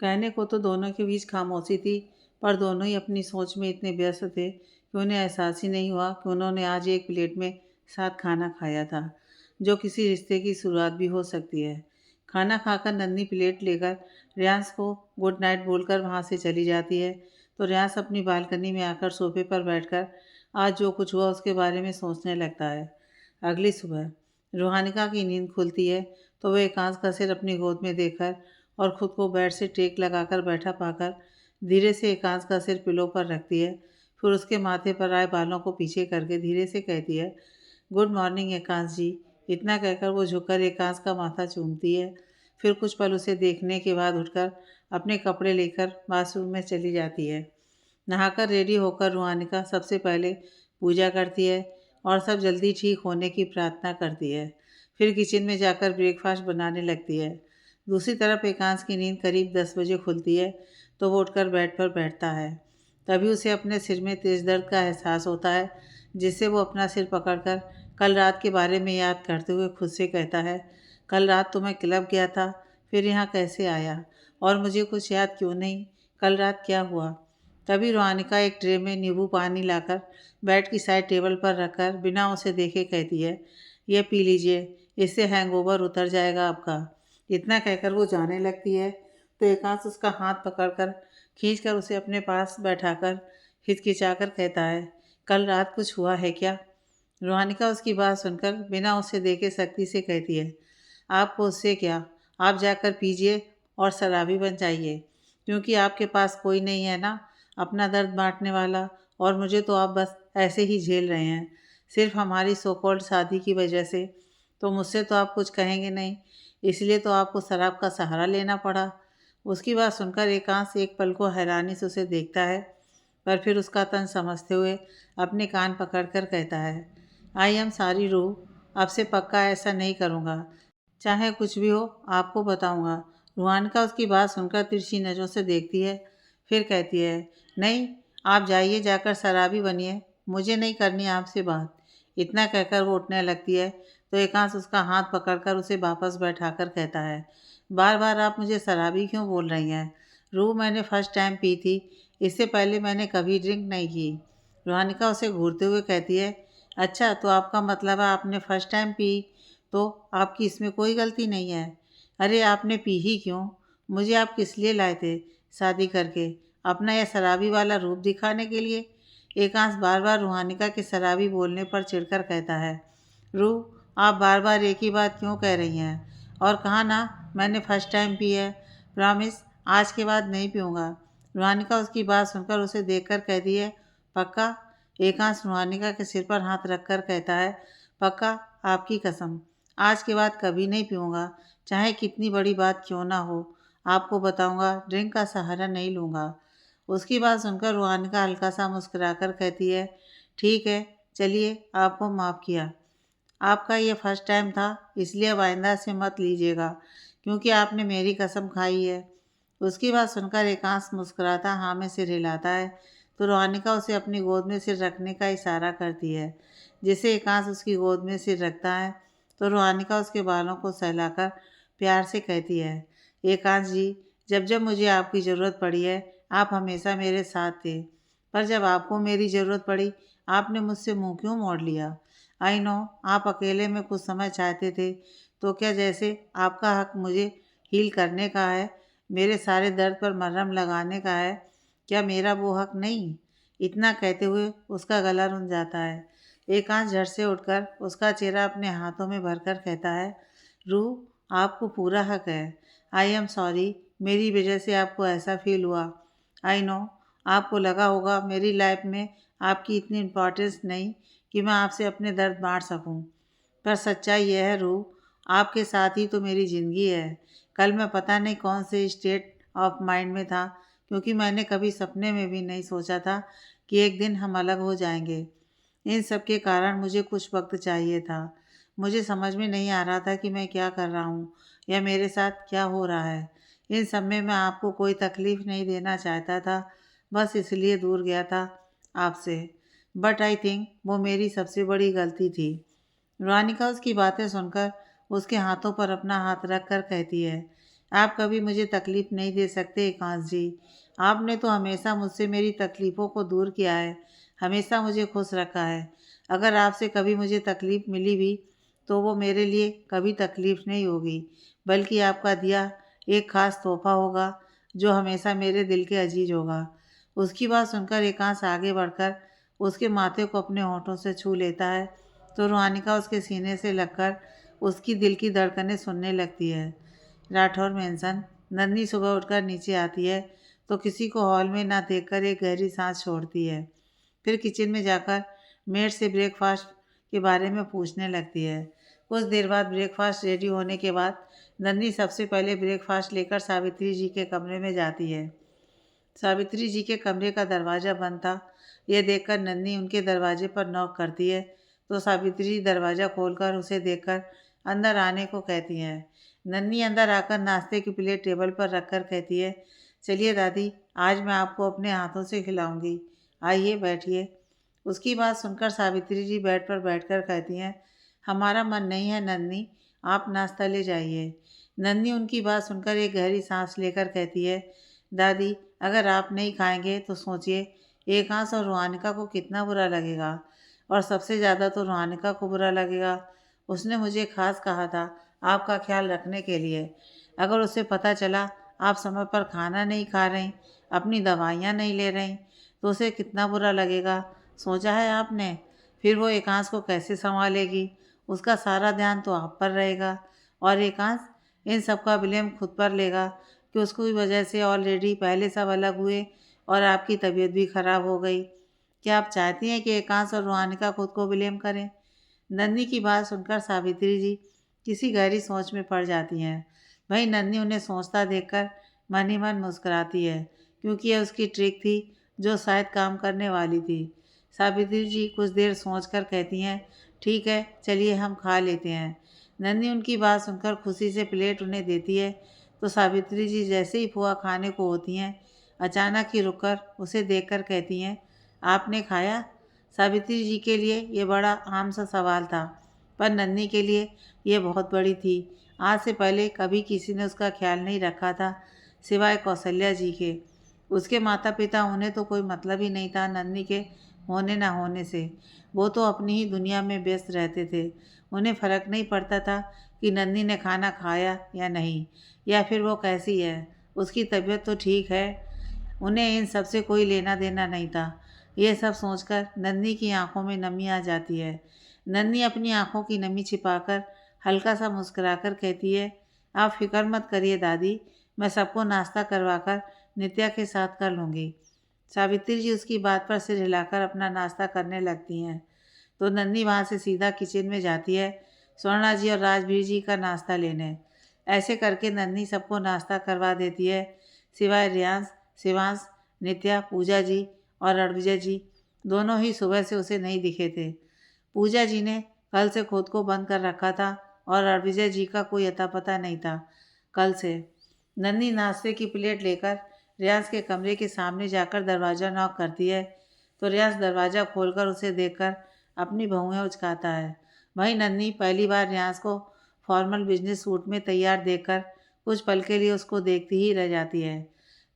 कहने को तो दोनों के बीच खामोशी थी, पर दोनों ही अपनी सोच में इतने व्यस्त थे कि उन्हें एहसास ही नहीं हुआ कि उन्होंने आज एक प्लेट में साथ खाना खाया था, जो किसी रिश्ते की शुरुआत भी हो सकती है। खाना खाकर नन्ही प्लेट लेकर रियांश को गुड नाइट बोलकर वहाँ से चली जाती है, तो रियांश अपनी बालकनी में आकर सोफे पर बैठकर आज जो कुछ हुआ उसके बारे में सोचने लगता है। अगली सुबह रूहानिका की नींद खुलती है, तो वह एकांश का सिर अपनी गोद में देखकर और खुद को बेड से टेक लगाकर बैठा पाकर धीरे से एकांश का सिर पिलो पर रखती है। फिर उसके माथे पर आए बालों को पीछे करके धीरे से कहती है, गुड मॉर्निंग एकांश जी। इतना कहकर वो झुककर एकांश का माथा चूमती है। फिर कुछ पल उसे देखने के बाद उठकर अपने कपड़े लेकर बाथरूम में चली जाती है। नहाकर रेडी होकर रूहानिका सबसे पहले पूजा करती है और सब जल्दी ठीक होने की प्रार्थना करती है। फिर किचन में जाकर ब्रेकफास्ट बनाने लगती है। दूसरी तरफ एकांश की नींद करीब 10 बजे खुलती है, तो वो उठकर बेड पर बैठता है। तभी उसे अपने सिर में तेज दर्द का एहसास होता है, जिससे वो अपना सिर पकड़कर कल रात के बारे में याद करते हुए खुद से कहता है, कल रात तो मैं क्लब गया था, फिर यहाँ कैसे आया और मुझे कुछ याद क्यों नहीं, कल रात क्या हुआ। तभी रोहानिका एक ट्रे में नींबू पानी लाकर बेड की साइड टेबल पर रखकर बिना उसे देखे कहती है, यह पी लीजिए, इससे हैंगओवर उतर जाएगा आपका। इतना कहकर वो जाने लगती है, तो एकांश उसका हाथ पकड़कर खींचकर उसे अपने पास बैठाकर हिचकिचाकर कहता है, कल रात कुछ हुआ है क्या। रोहानिका उसकी बात सुनकर बिना उसे देखे सख्ती से कहती है, आपको उससे क्या, आप जाकर पीजिए और शराबी बन जाइए, क्योंकि आपके पास कोई नहीं है ना अपना दर्द बांटने वाला, और मुझे तो आप बस ऐसे ही झेल रहे हैं, सिर्फ हमारी सो कॉल्ड शादी की वजह से। तो मुझसे तो आप कुछ कहेंगे नहीं, इसलिए तो आपको शराब का सहारा लेना पड़ा। उसकी बात सुनकर एकांश एक पल को हैरानी से उसे देखता है, पर फिर उसका तन समझते हुए अपने कान पकड़कर कहता है, आई एम सॉरी रूह, अब से पक्का ऐसा नहीं करूँगा, चाहे कुछ भी हो आपको बताऊँगा। रूहानिका उसकी बात सुनकर तिरछी नज़रों से देखती है, फिर कहती है, नहीं, आप जाइए, जाकर शराबी बनिए, मुझे नहीं करनी आपसे बात। इतना कहकर वो उठने लगती है, तो एकांश उसका हाथ पकड़कर उसे वापस बैठाकर कहता है, बार बार आप मुझे शराबी क्यों बोल रही हैं। रूह, मैंने फर्स्ट टाइम पी थी, इससे पहले मैंने कभी ड्रिंक नहीं की। रूहानिका उसे घूरते हुए कहती है, अच्छा, तो आपका मतलब है आपने फर्स्ट टाइम पी, तो आपकी इसमें कोई गलती नहीं है। अरे आपने पी ही क्यों, मुझे आप किस लिए लाए थे शादी करके, अपना यह शराबी वाला रूप दिखाने के लिए। एकांश बार बार रूहानिका के शराबी बोलने पर चिढ़कर कहता है, रूह, आप बार बार एक ही बात क्यों कह रही हैं, और कहा ना मैंने फर्स्ट टाइम पी है, प्रॉमिस आज के बाद नहीं पीऊँगा। रूहानिका उसकी बात सुनकर उसे देखकर कहती है, पक्का। एकांश रूहानिका के सिर पर हाथ रखकर कहता है, पक्का, आपकी कसम, आज के बाद कभी नहीं पीऊँगा, चाहे कितनी बड़ी बात क्यों ना हो, आपको बताऊँगा, ड्रिंक का सहारा नहीं लूँगा। उसकी बात सुनकर रूहानिका हल्का सा मुस्कुराकर कहती है, ठीक है, चलिए, आपको माफ़ किया, आपका ये फर्स्ट टाइम था, इसलिए अब आइंदा से मत लीजिएगा, क्योंकि आपने मेरी कसम खाई है। उसकी बात सुनकर एकांश मुस्कुराता हाँ में सिर हिलाता है, तो रोहानिका उसे अपनी गोद में सिर रखने का इशारा करती है। जिसे एकांश उसकी गोद में सिर रखता है, तो रोहानिका उसके बालों को सहलाकर प्यार से कहती है, एकांश जी, जब जब मुझे आपकी ज़रूरत पड़ी है, आप हमेशा मेरे साथ थे, पर जब आपको मेरी ज़रूरत पड़ी, आपने मुझसे मुँह क्यों मोड़ लिया। आई नो, आप अकेले में कुछ समय चाहते थे, तो क्या जैसे आपका हक मुझे हील करने का है, मेरे सारे दर्द पर मरहम लगाने का है, क्या मेरा वो हक नहीं। इतना कहते हुए उसका गला रुंध जाता है। एकांश झट से उठकर उसका चेहरा अपने हाथों में भरकर कहता है, रूह, आपको पूरा हक है, आई एम सॉरी, मेरी वजह से आपको ऐसा फील हुआ। आई नो, आपको लगा होगा मेरी लाइफ में आपकी इतनी इम्पोर्टेंस नहीं कि मैं आपसे अपने दर्द बांट सकूं, पर सच्चाई यह है रूह, आपके साथ ही तो मेरी ज़िंदगी है। कल मैं पता नहीं कौन से स्टेट ऑफ माइंड में था, क्योंकि मैंने कभी सपने में भी नहीं सोचा था कि एक दिन हम अलग हो जाएंगे। इन सब के कारण मुझे कुछ वक्त चाहिए था। मुझे समझ में नहीं आ रहा था कि मैं क्या कर रहा हूँ या मेरे साथ क्या हो रहा है। इन सब में मैं आपको कोई तकलीफ़ नहीं देना चाहता था, बस इसलिए दूर गया था आपसे। बट आई थिंक वो मेरी सबसे बड़ी गलती थी। रानिका उसकी बातें सुनकर उसके हाथों पर अपना हाथ रख कर कहती है, आप कभी मुझे तकलीफ़ नहीं दे सकते एकांश जी। आपने तो हमेशा मुझसे मेरी तकलीफ़ों को दूर किया है, हमेशा मुझे खुश रखा है। अगर आपसे कभी मुझे तकलीफ़ मिली भी, तो वो मेरे लिए कभी तकलीफ़ नहीं होगी, बल्कि आपका दिया एक ख़ास तोहफ़ा होगा, जो हमेशा मेरे दिल के अज़ीज़ होगा। उसकी बात सुनकर एकांश आगे बढ़कर उसके माथे को अपने होठों से छू लेता है, तो रूहानिका उसके सीने से लगकर उसकी दिल की धड़कनें सुनने लगती है। राठौर मेंशन। नन्ही सुबह उठकर नीचे आती है तो किसी को हॉल में ना देखकर एक गहरी सांस छोड़ती है। फिर किचन में जाकर मेड से ब्रेकफास्ट के बारे में पूछने लगती है। कुछ देर बाद ब्रेकफास्ट रेडी होने के बाद नन्ही सबसे पहले ब्रेकफास्ट लेकर सावित्री जी के कमरे में जाती है। सावित्री जी के कमरे का दरवाज़ा बंद था। यह देखकर नन्ही उनके दरवाजे पर नॉक करती है, तो सावित्री जी दरवाज़ा खोलकर उसे देखकर अंदर आने को कहती हैं। नन्ही अंदर आकर नाश्ते की प्लेट टेबल पर रखकर कहती है, चलिए दादी, आज मैं आपको अपने हाथों से खिलाऊंगी। आइए बैठिए। उसकी बात सुनकर सावित्री जी बेड पर बैठकर कहती हैं, हमारा मन नहीं है नन्ही, आप नाश्ता ले जाइए। नन्ही उनकी बात सुनकर एक गहरी सांस लेकर कहती है, दादी, अगर आप नहीं खाएंगे तो सोचिए एकांश और रूहानिका को कितना बुरा लगेगा, और सबसे ज़्यादा तो रूहानिका को बुरा लगेगा। उसने मुझे खास कहा था आपका ख्याल रखने के लिए। अगर उसे पता चला आप समय पर खाना नहीं खा रही, अपनी दवाइयाँ नहीं ले रही, तो उसे कितना बुरा लगेगा, सोचा है आपने? फिर वो एकांश को कैसे संभालेगी? उसका सारा ध्यान तो आप पर रहेगा, और एकांश इन सब का ब्लेम खुद पर लेगा कि उसकी वजह से ऑलरेडी पहले सब अलग हुए और आपकी तबीयत भी खराब हो गई। क्या आप चाहती हैं कि एकांश और रूहानिका खुद को ब्लेम करें? नन्ही की बात सुनकर सावित्री जी किसी गहरी सोच में पड़ जाती हैं। वहीं नन्ही उन्हें सोचता देखकर मन ही मन मुस्कुराती है, क्योंकि यह उसकी ट्रिक थी जो शायद काम करने वाली थी। सावित्री जी कुछ देर सोचकर कहती हैं, ठीक है, चलिए हम खा लेते हैं। नन्ही उनकी बात सुनकर खुशी से प्लेट उन्हें देती है, तो सावित्री जी जैसे ही पोहा खाने को होती हैं, अचानक ही रुककर उसे देखकर कहती हैं, आपने खाया? सावित्री जी के लिए ये बड़ा आम सा सवाल था, पर नन्ही के लिए ये बहुत बड़ी थी। आज से पहले कभी किसी ने उसका ख्याल नहीं रखा था, सिवाय कौशल्या जी के। उसके माता पिता उन्हें तो कोई मतलब ही नहीं था नन्ही के होने ना होने से। वो तो अपनी ही दुनिया में व्यस्त रहते थे। उन्हें फ़र्क नहीं पड़ता था कि नन्ही ने खाना खाया या नहीं, या फिर वो कैसी है, उसकी तबीयत तो ठीक है। उन्हें इन सब से कोई लेना देना नहीं था। ये सब सोचकर नन्ही की आंखों में नमी आ जाती है। नन्ही अपनी आंखों की नमी छिपाकर हल्का सा मुस्कुराकर कहती है, आप फिक्र मत करिए दादी, मैं सबको नाश्ता करवाकर नित्या के साथ कर लूँगी। सावित्री जी उसकी बात पर सिर हिलाकर अपना नाश्ता करने लगती हैं, तो नन्ही वहाँ से सीधा किचन में जाती है स्वर्णा जी और राजवीर जी का नाश्ता लेने। ऐसे करके नन्ही सबको नाश्ता करवा देती है, सिवाय रियांश, शिवांश, नित्या, पूजा जी और रणविजय जी। दोनों ही सुबह से उसे नहीं दिखे थे। पूजा जी ने कल से खुद को बंद कर रखा था, और रणविजय जी का कोई अता पता नहीं था कल से। नन्ही नाश्ते की प्लेट लेकर रियांश के कमरे के सामने जाकर दरवाज़ा नॉक करती है, तो रियांश दरवाज़ा खोलकर उसे देखकर अपनी भौहें उचकाता है। वहीं नन्ही पहली बार रियांश को फॉर्मल बिजनेस सूट में तैयार देखकर कुछ पल के लिए उसको देखती ही रह जाती है।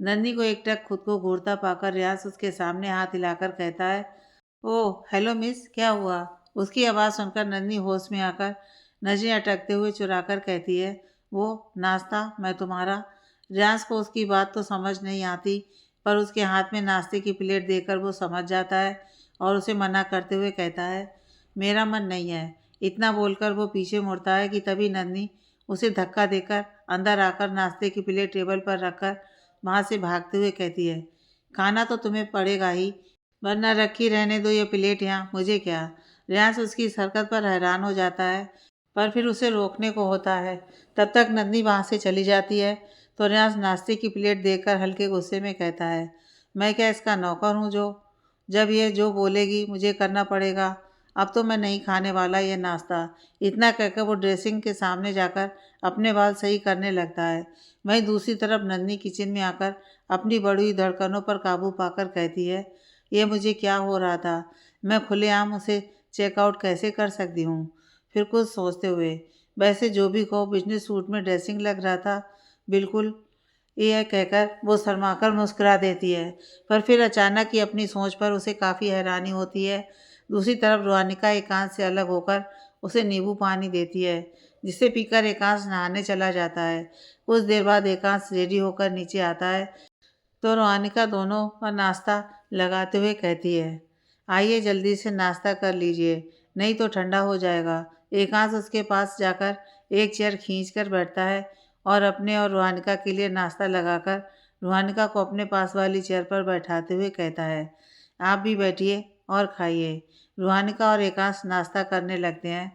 नन्ही को एकटक खुद को घूरता पाकर रियांश उसके सामने हाथ हिलाकर कहता है, ओह हेलो मिस, क्या हुआ? उसकी आवाज़ सुनकर नन्ही होश में आकर नजरें अटकते हुए चुराकर कहती है, वो नाश्ता मैं तुम्हारा। रियांश को उसकी बात तो समझ नहीं आती, पर उसके हाथ में नाश्ते की प्लेट देखकर वो समझ जाता है और उसे मना करते हुए कहता है, मेरा मन नहीं है। इतना बोलकर वो पीछे मुड़ता है कि तभी नन्ही उसे धक्का देकर अंदर आकर नाश्ते की प्लेट टेबल पर रखकर वहाँ से भागते हुए कहती है, खाना तो तुम्हें पड़ेगा ही, वरना रखी रहने दो ये प्लेट यहाँ, मुझे क्या। रियांश उसकी इस हरकत पर हैरान हो जाता है, पर फिर उसे रोकने को होता है। तब तक नन्ही वहाँ से चली जाती है, तो रियांश नाश्ते की प्लेट देखकर हल्के गुस्से में कहता है, मैं क्या इसका नौकर हूँ जो जब ये जो बोलेगी मुझे करना पड़ेगा। अब तो मैं नहीं खाने वाला ये नाश्ता। इतना कहकर वो ड्रेसिंग के सामने जाकर अपने बाल सही करने लगता है। वहीं दूसरी तरफ नन्ही किचन में आकर अपनी बढ़ी हुई धड़कनों पर काबू पाकर कहती है, ये मुझे क्या हो रहा था, मैं खुलेआम उसे चेकआउट कैसे कर सकती हूँ। फिर कुछ सोचते हुए, वैसे जो भी कहो बिजनेस सूट में ड्रेसिंग लग रहा था, बिल्कुल, यह कहकर वो शर्माकर मुस्कुरा देती है, पर फिर अचानक ही अपनी सोच पर उसे काफ़ी हैरानी होती है। दूसरी तरफ रोहानिका एकांत से अलग होकर उसे नींबू पानी देती है, जिसे पीकर एकांश नहाने चला जाता है। कुछ देर बाद एकांश रेडी होकर नीचे आता है तो रोहानिका दोनों पर नाश्ता लगाते हुए कहती है, आइए जल्दी से नाश्ता कर लीजिए, नहीं तो ठंडा हो जाएगा। एकांश उसके पास जाकर एक चेयर खींच कर बैठता है और अपने और रोहानिका के लिए नाश्ता लगाकर रोहानिका को अपने पास वाली चेयर पर बैठाते हुए कहता है, आप भी बैठिए और खाइए। रोहानिका और एकांश नाश्ता करने लगते हैं।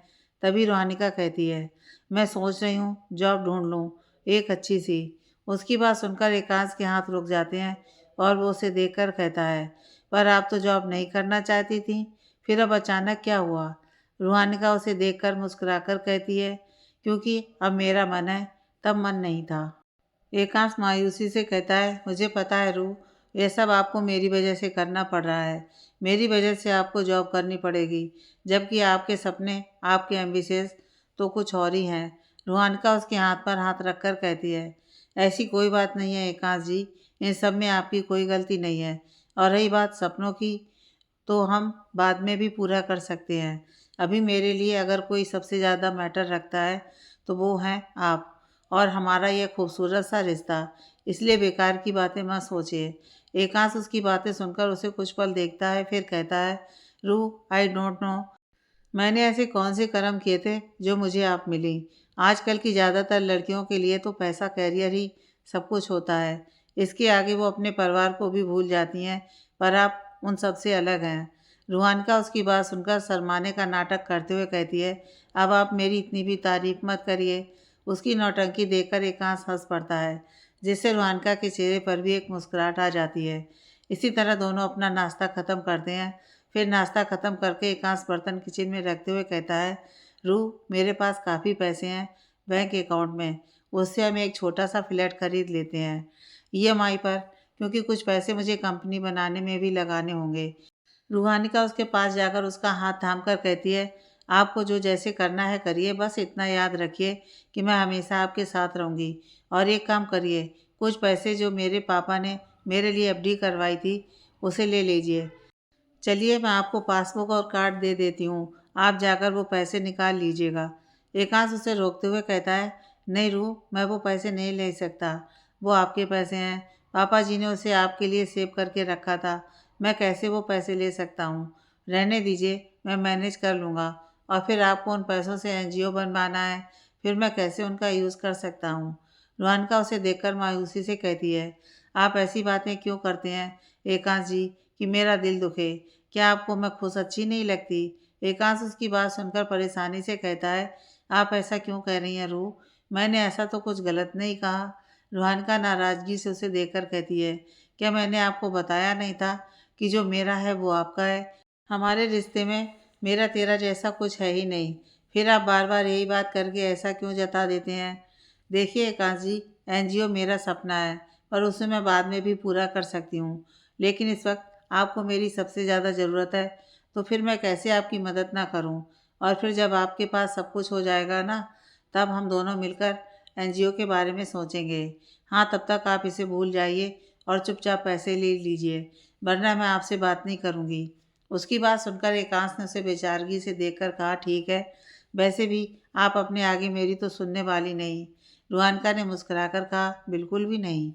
तभी रोहानिका कहती है, मैं सोच रही हूँ जॉब ढूंढ लूँ, एक अच्छी सी। उसकी बात सुनकर एकांश के हाथ रुक जाते हैं और वो उसे देखकर कहता है, पर आप तो जॉब नहीं करना चाहती थी, फिर अब अचानक क्या हुआ? रूहानिका उसे देखकर मुस्कुराकर कहती है, क्योंकि अब मेरा मन है, तब मन नहीं था। एकांश मायूसी से कहता है, मुझे पता है रूह, ये सब आपको मेरी वजह से करना पड़ रहा है। मेरी वजह से आपको जॉब करनी पड़ेगी, जबकि आपके सपने, आपके एम्बिशंस तो कुछ और ही हैं। रूहानिका उसके हाथ पर हाथ रखकर कहती है, ऐसी कोई बात नहीं है एकांश जी, इन सब में आपकी कोई गलती नहीं है। और रही बात सपनों की, तो हम बाद में भी पूरा कर सकते हैं। अभी मेरे लिए अगर कोई सबसे ज़्यादा मैटर रखता है तो वो हैं आप और हमारा यह खूबसूरत सा रिश्ता। इसलिए बेकार की बातें मत सोचिए। एकांश उसकी बातें सुनकर उसे कुछ पल देखता है, फिर कहता है, रूह आई डोंट नो, मैंने ऐसे कौन से कर्म किए थे जो मुझे आप मिली। आजकल की ज़्यादातर लड़कियों के लिए तो पैसा कैरियर ही सब कुछ होता है। इसके आगे वो अपने परिवार को भी भूल जाती हैं, पर आप उन सब से अलग हैं। रूहानिका उसकी बात सुनकर शर्माने का नाटक करते हुए कहती है, अब आप मेरी इतनी भी तारीफ मत करिए। उसकी नौटंकी देखकर एकांश हंस पड़ता है, जिससे रूहानिका के चेहरे पर भी एक मुस्कुराहट आ जाती है। इसी तरह दोनों अपना नाश्ता ख़त्म करते हैं। फिर नाश्ता ख़त्म करके एकांश बर्तन किचन में रखते हुए कहता है, रूह मेरे पास काफ़ी पैसे हैं बैंक अकाउंट में, उससे हम एक छोटा सा फ्लैट खरीद लेते हैं ईएमआई पर, क्योंकि कुछ पैसे मुझे कंपनी बनाने में भी लगाने होंगे। रूहानिका उसके पास जाकर उसका हाथ थाम कर कहती है, आपको जो जैसे करना है करिए, बस इतना याद रखिए कि मैं हमेशा आपके साथ रहूँगी। और एक काम करिए, कुछ पैसे जो मेरे पापा ने मेरे लिए एफडी करवाई थी उसे ले लीजिए। चलिए मैं आपको पासबुक और कार्ड दे देती हूँ, आप जाकर वो पैसे निकाल लीजिएगा। एकांश उसे रोकते हुए कहता है, नहीं रूह, मैं वो पैसे नहीं ले सकता, वो आपके पैसे हैं, पापा जी ने उसे आपके लिए सेव करके रखा था, मैं कैसे वो पैसे ले सकता हूँ। रहने दीजिए, मैं मैनेज कर लूँगा। और फिर आपको उन पैसों से एनजीओ बनवाना है, फिर मैं कैसे उनका यूज़ कर सकता हूँ। रोहनका उसे देखकर मायूसी से कहती है, आप ऐसी बातें क्यों करते हैं एकांश जी, कि मेरा दिल दुखे। क्या आपको मैं खुश अच्छी नहीं लगती? एकांश उसकी बात सुनकर परेशानी से कहता है, आप ऐसा क्यों कह रही हैं रूह, मैंने ऐसा तो कुछ गलत नहीं कहा। रूहानिका नाराज़गी से उसे देखकर कहती है, क्या मैंने आपको बताया नहीं था कि जो मेरा है वो आपका है। हमारे रिश्ते में मेरा तेरा जैसा कुछ है ही नहीं, फिर आप बार बार यही बात करके ऐसा क्यों जता देते हैं। देखिए एकांश जी, एनजीओ मेरा सपना है, पर उसे मैं बाद में भी पूरा कर सकती हूँ, लेकिन इस वक्त आपको मेरी सबसे ज़्यादा ज़रूरत है, तो फिर मैं कैसे आपकी मदद ना करूं। और फिर जब आपके पास सब कुछ हो जाएगा ना, तब हम दोनों मिलकर एनजीओ के बारे में सोचेंगे। हाँ, तब तक आप इसे भूल जाइए और चुपचाप पैसे ले लीजिए, वरना मैं आपसे बात नहीं करूँगी। उसकी बात सुनकर एकांश ने उसे बेचारगी से देखकर कहा, ठीक है, वैसे भी आप अपने आगे मेरी तो सुनने वाली नहीं। रूहानिका ने मुस्कुराकर कहा, बिल्कुल भी नहीं।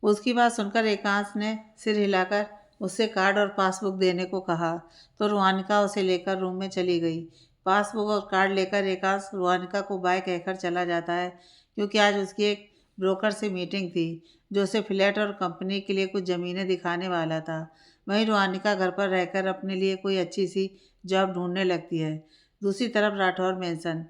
उसकी बात सुनकर एकांश ने सिर हिलाकर उससे कार्ड और पासबुक देने को कहा, तो रूहानिका उसे लेकर रूम में चली गई। पासबुक और कार्ड लेकर एकांश रूहानिका को बाय कहकर चला जाता है, क्योंकि आज उसकी एक ब्रोकर से मीटिंग थी जो उसे फ्लैट और कंपनी के लिए कुछ ज़मीनें दिखाने वाला था। वहीं रूहानिका घर पर रहकर अपने लिए कोई अच्छी सी जॉब ढूंढने लगती है। दूसरी तरफ राठौर मेंशन,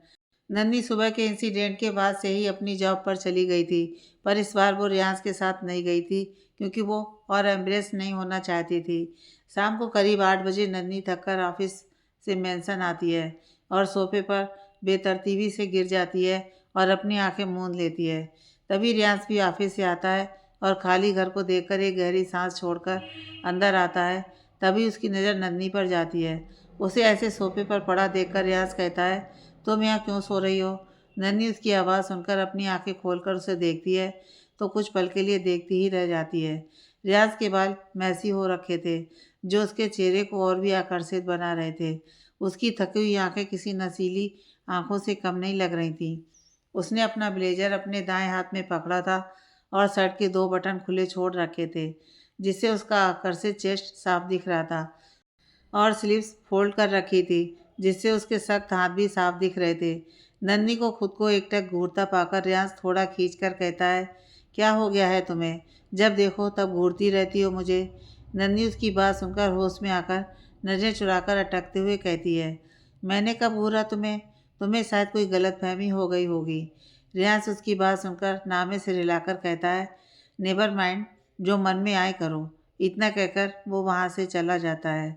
नन्ही सुबह के इंसिडेंट के बाद से ही अपनी जॉब पर चली गई थी, पर इस बार वो रियांश के साथ नहीं गई थी, क्योंकि वो और एम्ब्रेस नहीं होना चाहती थी। शाम को करीब 8 बजे नन्ही थककर ऑफिस से मेंशन आती है और सोफे पर बेतरतीबी से गिर जाती है और अपनी आंखें मूंद लेती है। तभी रियांश भी ऑफिस से आता है और खाली घर को देखकर एक गहरी सांस छोड़कर अंदर आता है। तभी उसकी नज़र नन्ही पर जाती है। उसे ऐसे सोफे पर पड़ा देखकर रियांश कहता है, तुम यहाँ क्यों सो रही हो? नन्ही उसकी आवाज़ सुनकर अपनी आंखें खोलकर उसे देखती है तो कुछ पल के लिए देखती ही रह जाती है। रियाज के बाल मैसी हो रखे थे जो उसके चेहरे को और भी आकर्षित बना रहे थे। उसकी थकी हुई आंखें किसी नशीली आंखों से कम नहीं लग रही थीं। उसने अपना ब्लेजर अपने दाएं हाथ में पकड़ा था और शर्ट के 2 बटन खुले छोड़ रखे थे, जिससे उसका आकर्षित चेस्ट साफ दिख रहा था और स्लीव्स फोल्ड कर रखी थी, जिससे उसके सख्त हाथ भी साफ दिख रहे थे। नन्ही को खुद को एकटक घूरता पाकर रियांश थोड़ा खींचकर कहता है, क्या हो गया है तुम्हें? जब देखो तब घूरती रहती हो मुझे। नन्ही उसकी बात सुनकर होश में आकर नजरें चुराकर अटकते हुए कहती है, मैंने कब घूरा तुम्हें? तुम्हें शायद कोई गलतफहमी हो गई होगी। रियांश उसकी बात सुनकर नामे से रिलाकर कहता है, नेवर माइंड, जो मन में आए करो। इतना कहकर वो वहाँ से चला जाता है।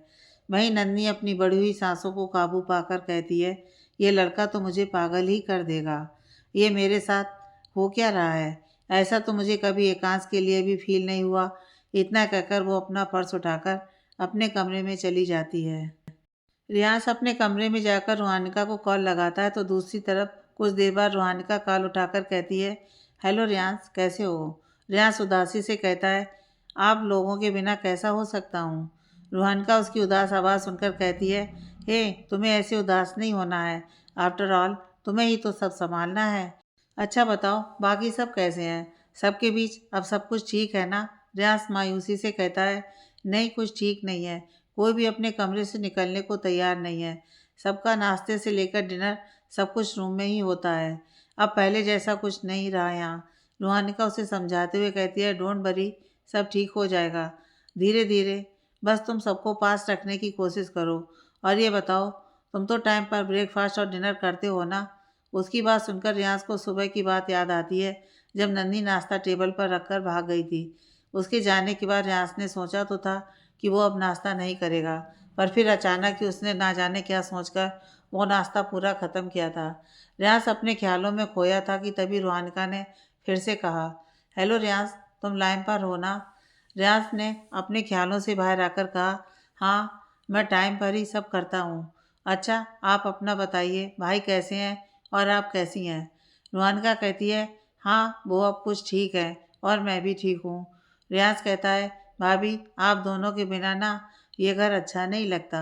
वहीं नन्ही अपनी बढ़ी हुई सांसों को काबू पाकर कहती है, ये लड़का तो मुझे पागल ही कर देगा। ये मेरे साथ हो क्या रहा है? ऐसा तो मुझे कभी एकांश के लिए भी फील नहीं हुआ। इतना कहकर वो अपना पर्स उठाकर अपने कमरे में चली जाती है। रियांश अपने कमरे में जाकर रूहानिका को कॉल लगाता है तो दूसरी तरफ कुछ देर बाद रूहानिका कॉल उठाकर कहती है, हेलो रियांश, कैसे हो? रियांश उदासी से कहता है, आप लोगों के बिना कैसा हो सकता हूँ? रूहानिका उसकी उदास आवाज़ सुनकर कहती है, हे, तुम्हें ऐसे उदास नहीं होना है। आफ्टर ऑल तुम्हें ही तो सब संभालना है। अच्छा बताओ, बाकी सब कैसे हैं? सबके बीच अब सब कुछ ठीक है ना? रियांश मायूसी से कहता है, नहीं, कुछ ठीक नहीं है। कोई भी अपने कमरे से निकलने को तैयार नहीं है। सबका नाश्ते से लेकर डिनर सब कुछ रूम में ही होता है। अब पहले जैसा कुछ नहीं रहा यहाँ। रूहानिका उसे समझाते हुए कहती है, डोंट वरी, सब ठीक हो जाएगा धीरे धीरे। बस तुम सबको पास रखने की कोशिश करो। और ये बताओ, तुम तो टाइम पर ब्रेकफास्ट और डिनर करते हो ना? उसकी बात सुनकर रियाज को सुबह की बात याद आती है जब नन्ही नाश्ता टेबल पर रखकर भाग गई थी। उसके जाने के बाद रियाज ने सोचा तो था कि वो अब नाश्ता नहीं करेगा, पर फिर अचानक ही उसने ना जाने क्या सोचकर वो नाश्ता पूरा ख़त्म किया था। रियाज अपने ख्यालों में खोया था कि तभी रूहानिका ने फिर से कहा, हेलो रियाज, तुम लाइन पर हो ना? रियाज ने अपने ख्यालों से बाहर आकर कहा, हाँ, मैं टाइम पर ही सब करता हूँ। अच्छा, आप अपना बताइए, भाई कैसे हैं और आप कैसी हैं? रूहानिका कहती है, हाँ, वो अब कुछ ठीक है और मैं भी ठीक हूँ। रियाज कहता है, भाभी, आप दोनों के बिना ना ये घर अच्छा नहीं लगता।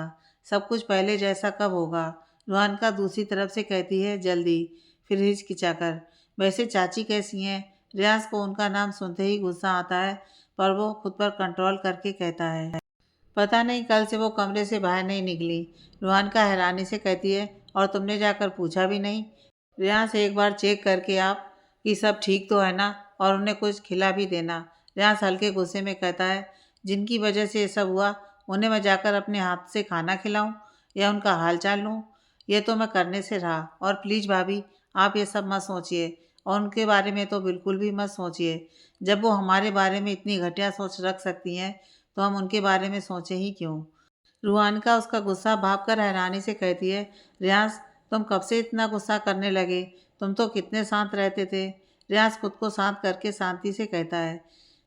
सब कुछ पहले जैसा कब होगा? रूहानिका दूसरी तरफ से कहती है, जल्दी। फिर हिचकिचाकर, वैसे चाची कैसी हैं? रियाज को उनका नाम सुनते ही गुस्सा आता है, पर वो खुद पर कंट्रोल करके कहता है, पता नहीं कल से वो कमरे से बाहर नहीं निकली। रूहानिका हैरानी से कहती है, और तुमने जाकर पूछा भी नहीं? रियाज, एक बार चेक करके आप कि सब ठीक तो है ना, और उन्हें कुछ खिला भी देना। रियाज हल्के गुस्से में कहता है, जिनकी वजह से ये सब हुआ उन्हें मैं जाकर अपने हाथ से खाना खिलाऊं या उनका हाल चाल लूँ? ये तो मैं करने से रहा। और प्लीज़ भाभी, आप ये सब मत सोचिए और उनके बारे में तो बिल्कुल भी मत सोचिए। जब वो हमारे बारे में इतनी घटिया सोच रख सकती हैं तो हम उनके बारे में सोचें ही क्यों? रूहानिका उसका गुस्सा भांप कर हैरानी से कहती है, रियाज, तुम कब से इतना गुस्सा करने लगे? तुम तो कितने शांत रहते थे। रियाज खुद को शांत करके शांति से कहता है,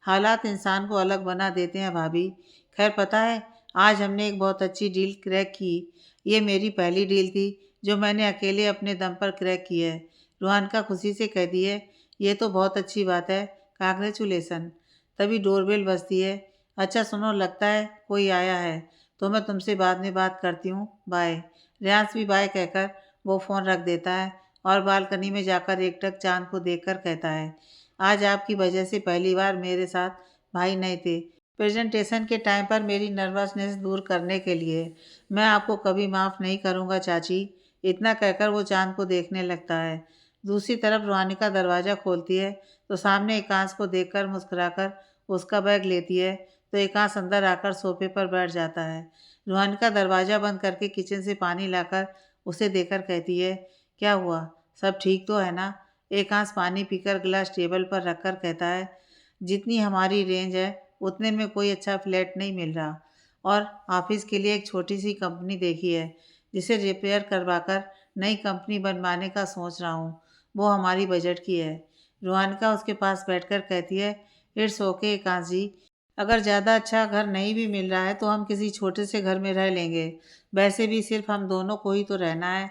हालात इंसान को अलग बना देते हैं भाभी। खैर, पता है, आज हमने एक बहुत अच्छी डील क्रैक की। ये मेरी पहली डील थी जो मैंने अकेले अपने दम पर क्रैक की है। रूहानिका खुशी से कहती है, ये तो बहुत अच्छी बात है, कांग्रेचुलेसन। तभी डोरबेल बजती है। अच्छा सुनो, लगता है कोई आया है, तो मैं तुमसे बाद में बात करती हूँ, बाय। रियाज भी बाय कहकर वो फ़ोन रख देता है और बालकनी में जाकर एकटक चांद को देखकर कहता है, आज आपकी वजह से पहली बार मेरे साथ भाई नहीं थे। प्रेजेंटेशन के टाइम पर मेरी नर्वसनेस दूर करने के लिए मैं आपको कभी माफ़ नहीं करूँगा चाची। इतना कहकर वो चांद को देखने लगता है। दूसरी तरफ रूहानिका दरवाज़ा खोलती है तो सामने एकांश को देखकर मुस्कुराकर उसका बैग लेती है तो एकांश अंदर आकर सोफे पर बैठ जाता है। रूहानिका दरवाज़ा बंद करके किचन से पानी लाकर उसे देकर कहती है, क्या हुआ, सब ठीक तो है ना? एकांश पानी पीकर गिलास टेबल पर रखकर कहता है, जितनी हमारी रेंज है उतने में कोई अच्छा फ्लैट नहीं मिल रहा, और ऑफिस के लिए एक छोटी सी कंपनी देखी है जिसे रिपेयर करवाकर नई कंपनी बनवाने का सोच रहा हूँ। वो हमारी बजट की है। रूहानिका उसके पास बैठकर कहती है, इट्स ओके एकांश जी, अगर ज़्यादा अच्छा घर नहीं भी मिल रहा है तो हम किसी छोटे से घर में रह लेंगे। वैसे भी सिर्फ हम दोनों को ही तो रहना है।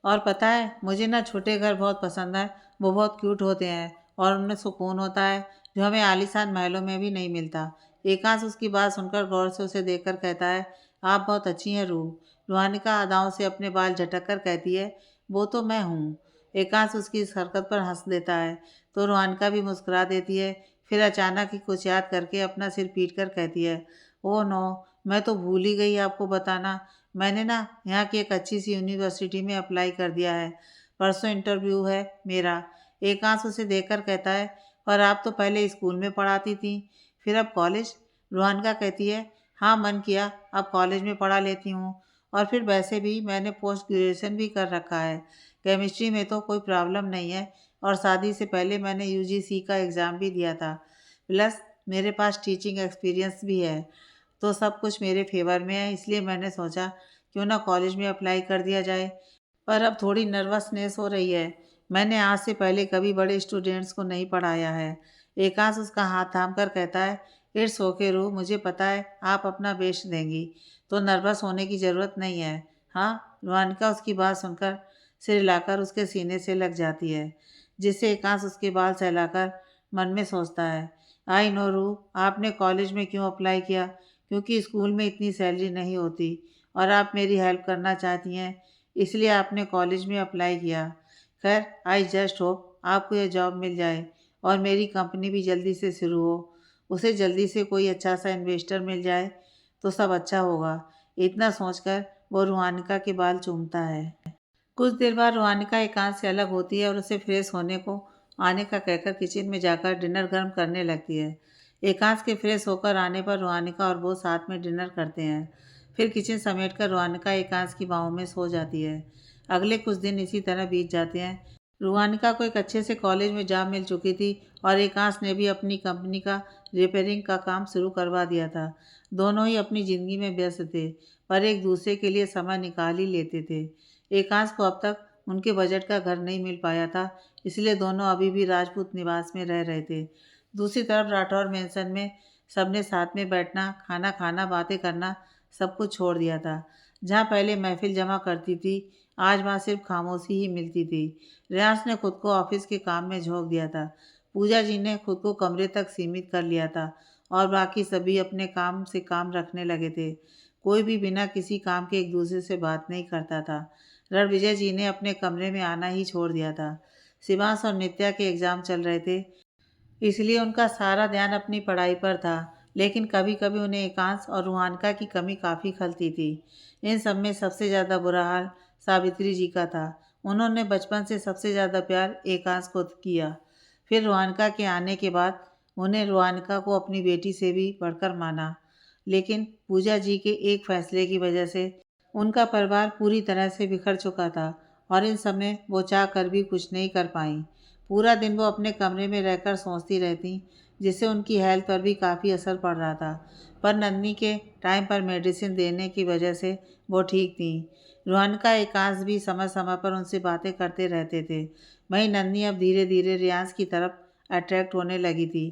और पता है मुझे ना छोटे घर बहुत पसंद है। वो बहुत क्यूट होते हैं और उनमें सुकून होता है जो हमें आलीशान महलों में भी नहीं मिलता। एकांश उसकी बात सुनकर गौर से उसे देखकर कहता है, आप बहुत अच्छी हैं रूह। रूहानिका अदाओं से अपने बाल झटक कर कहती है, वो तो मैं हूँ। एकांश उसकी इस हरकत पर हंस देता है तो रूहानिका भी मुस्कुरा देती है। फिर अचानक ही कुछ याद करके अपना सिर पीट कर कहती है, ओह नो, मैं तो भूल ही गई आपको बताना। मैंने ना यहाँ की एक अच्छी सी यूनिवर्सिटी में अप्लाई कर दिया है। परसों इंटरव्यू है मेरा। एकांश उसे देखकर कहता है, और आप तो पहले स्कूल में पढ़ाती थी, फिर अब कॉलेज? रूहानिका कहती है, हाँ मन किया अब कॉलेज में पढ़ा लेती हूँ। और फिर वैसे भी मैंने पोस्ट ग्रेजुएशन भी कर रखा है। केमिस्ट्री में तो कोई प्रॉब्लम नहीं है और शादी से पहले मैंने यूजीसी का एग्ज़ाम भी दिया था। प्लस मेरे पास टीचिंग एक्सपीरियंस भी है। तो सब कुछ मेरे फेवर में है, इसलिए मैंने सोचा क्यों ना कॉलेज में अप्लाई कर दिया जाए। पर अब थोड़ी नर्वसनेस हो रही है। मैंने आज से पहले कभी बड़े स्टूडेंट्स को नहीं पढ़ाया है। एकांश उसका हाथ थाम कर कहता है, इट्स ओके रू, मुझे पता है आप अपना बेस्ट देंगी, तो नर्वस होने की ज़रूरत नहीं है। हाँ, रूहानिका उसकी बात सुनकर सिर हिलाकर उसके सीने से लग जाती है, जिससे एकांश उसके बाल सहलाकर मन में सोचता है, आई नो रू, आपने कॉलेज में क्यों अप्लाई किया, क्योंकि स्कूल में इतनी सैलरी नहीं होती और आप मेरी हेल्प करना चाहती हैं, इसलिए आपने कॉलेज में अप्लाई किया। खैर, आई जस्ट होप आपको यह जॉब मिल जाए और मेरी कंपनी भी जल्दी से शुरू हो। उसे जल्दी से कोई अच्छा सा इन्वेस्टर मिल जाए तो सब अच्छा होगा। इतना सोचकर वो रूहानिका के बाल चूमता है। कुछ देर बाद रूहानिका एकांत से अलग होती है और उसे फ्रेश होने को आने का कहकर किचन में जाकर डिनर गर्म करने लगती है। एकांत के फ्रेश होकर आने पर रूहानिका और वो साथ में डिनर करते हैं। फिर किचन समेटकर रूहानिका एकांत की बाहों में सो जाती है। अगले कुछ दिन इसी तरह बीत जाते हैं। रूहानिका को एक अच्छे से कॉलेज में जॉब मिल चुकी थी और एकांश ने भी अपनी कंपनी का रिपेयरिंग का काम शुरू करवा दिया था। दोनों ही अपनी ज़िंदगी में व्यस्त थे, पर एक दूसरे के लिए समय निकाल ही लेते थे। एकांश को अब तक उनके बजट का घर नहीं मिल पाया था, इसलिए दोनों अभी भी राजपूत निवास में रह रहे थे। दूसरी तरफ राठौर मेंशन में सबने साथ में बैठना, खाना खाना, बातें करना सब कुछ छोड़ दिया था। जहाँ पहले महफिल जमा करती थी, आज वहाँ सिर्फ खामोशी ही मिलती थी। रियांश ने खुद को ऑफिस के काम में झोंक दिया था। पूजा जी ने खुद को कमरे तक सीमित कर लिया था और बाकी सभी अपने काम से काम रखने लगे थे। कोई भी बिना किसी काम के एक दूसरे से बात नहीं करता था। रणविजय जी ने अपने कमरे में आना ही छोड़ दिया था। शिवांश और नित्या के एग्ज़ाम चल रहे थे, इसलिए उनका सारा ध्यान अपनी पढ़ाई पर था। लेकिन कभी कभी उन्हें एकांश और रूहानिका की कमी काफ़ी खलती थी। इन सब में सबसे ज़्यादा बुरा हाल सावित्री जी का था। उन्होंने बचपन से सबसे ज़्यादा प्यार एकांश को किया। फिर रूहानिका के आने के बाद उन्हें रूहानिका को अपनी बेटी से भी बढ़कर माना। लेकिन पूजा जी के एक फैसले की वजह से उनका परिवार पूरी तरह से बिखर चुका था और इन समय वो चाह कर भी कुछ नहीं कर पाई। पूरा दिन वो अपने कमरे में रहकर सोचती रहती, जिससे उनकी हेल्थ पर भी काफ़ी असर पड़ रहा था। पर नन्ही के टाइम पर मेडिसिन देने की वजह से वो ठीक थी। रूहानिका एकांश भी समय समय पर उनसे बातें करते रहते थे। वहीं नन्ही अब धीरे धीरे रियांश की तरफ अट्रैक्ट होने लगी थी।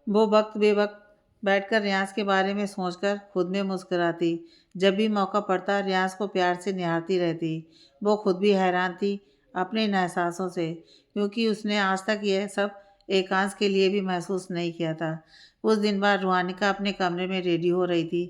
वो वक्त बेवक्त बैठकर रियांश के बारे में सोचकर खुद में मुस्कुराती। जब भी मौका पड़ता रियांश को प्यार से निहारती रहती। वो खुद भी हैरान थी अपने इन एहसासों से, क्योंकि उसने आज तक यह सब एकांश के लिए भी महसूस नहीं किया था। कुछ दिन बाद रूहानिका अपने कमरे में रेडी हो रही थी,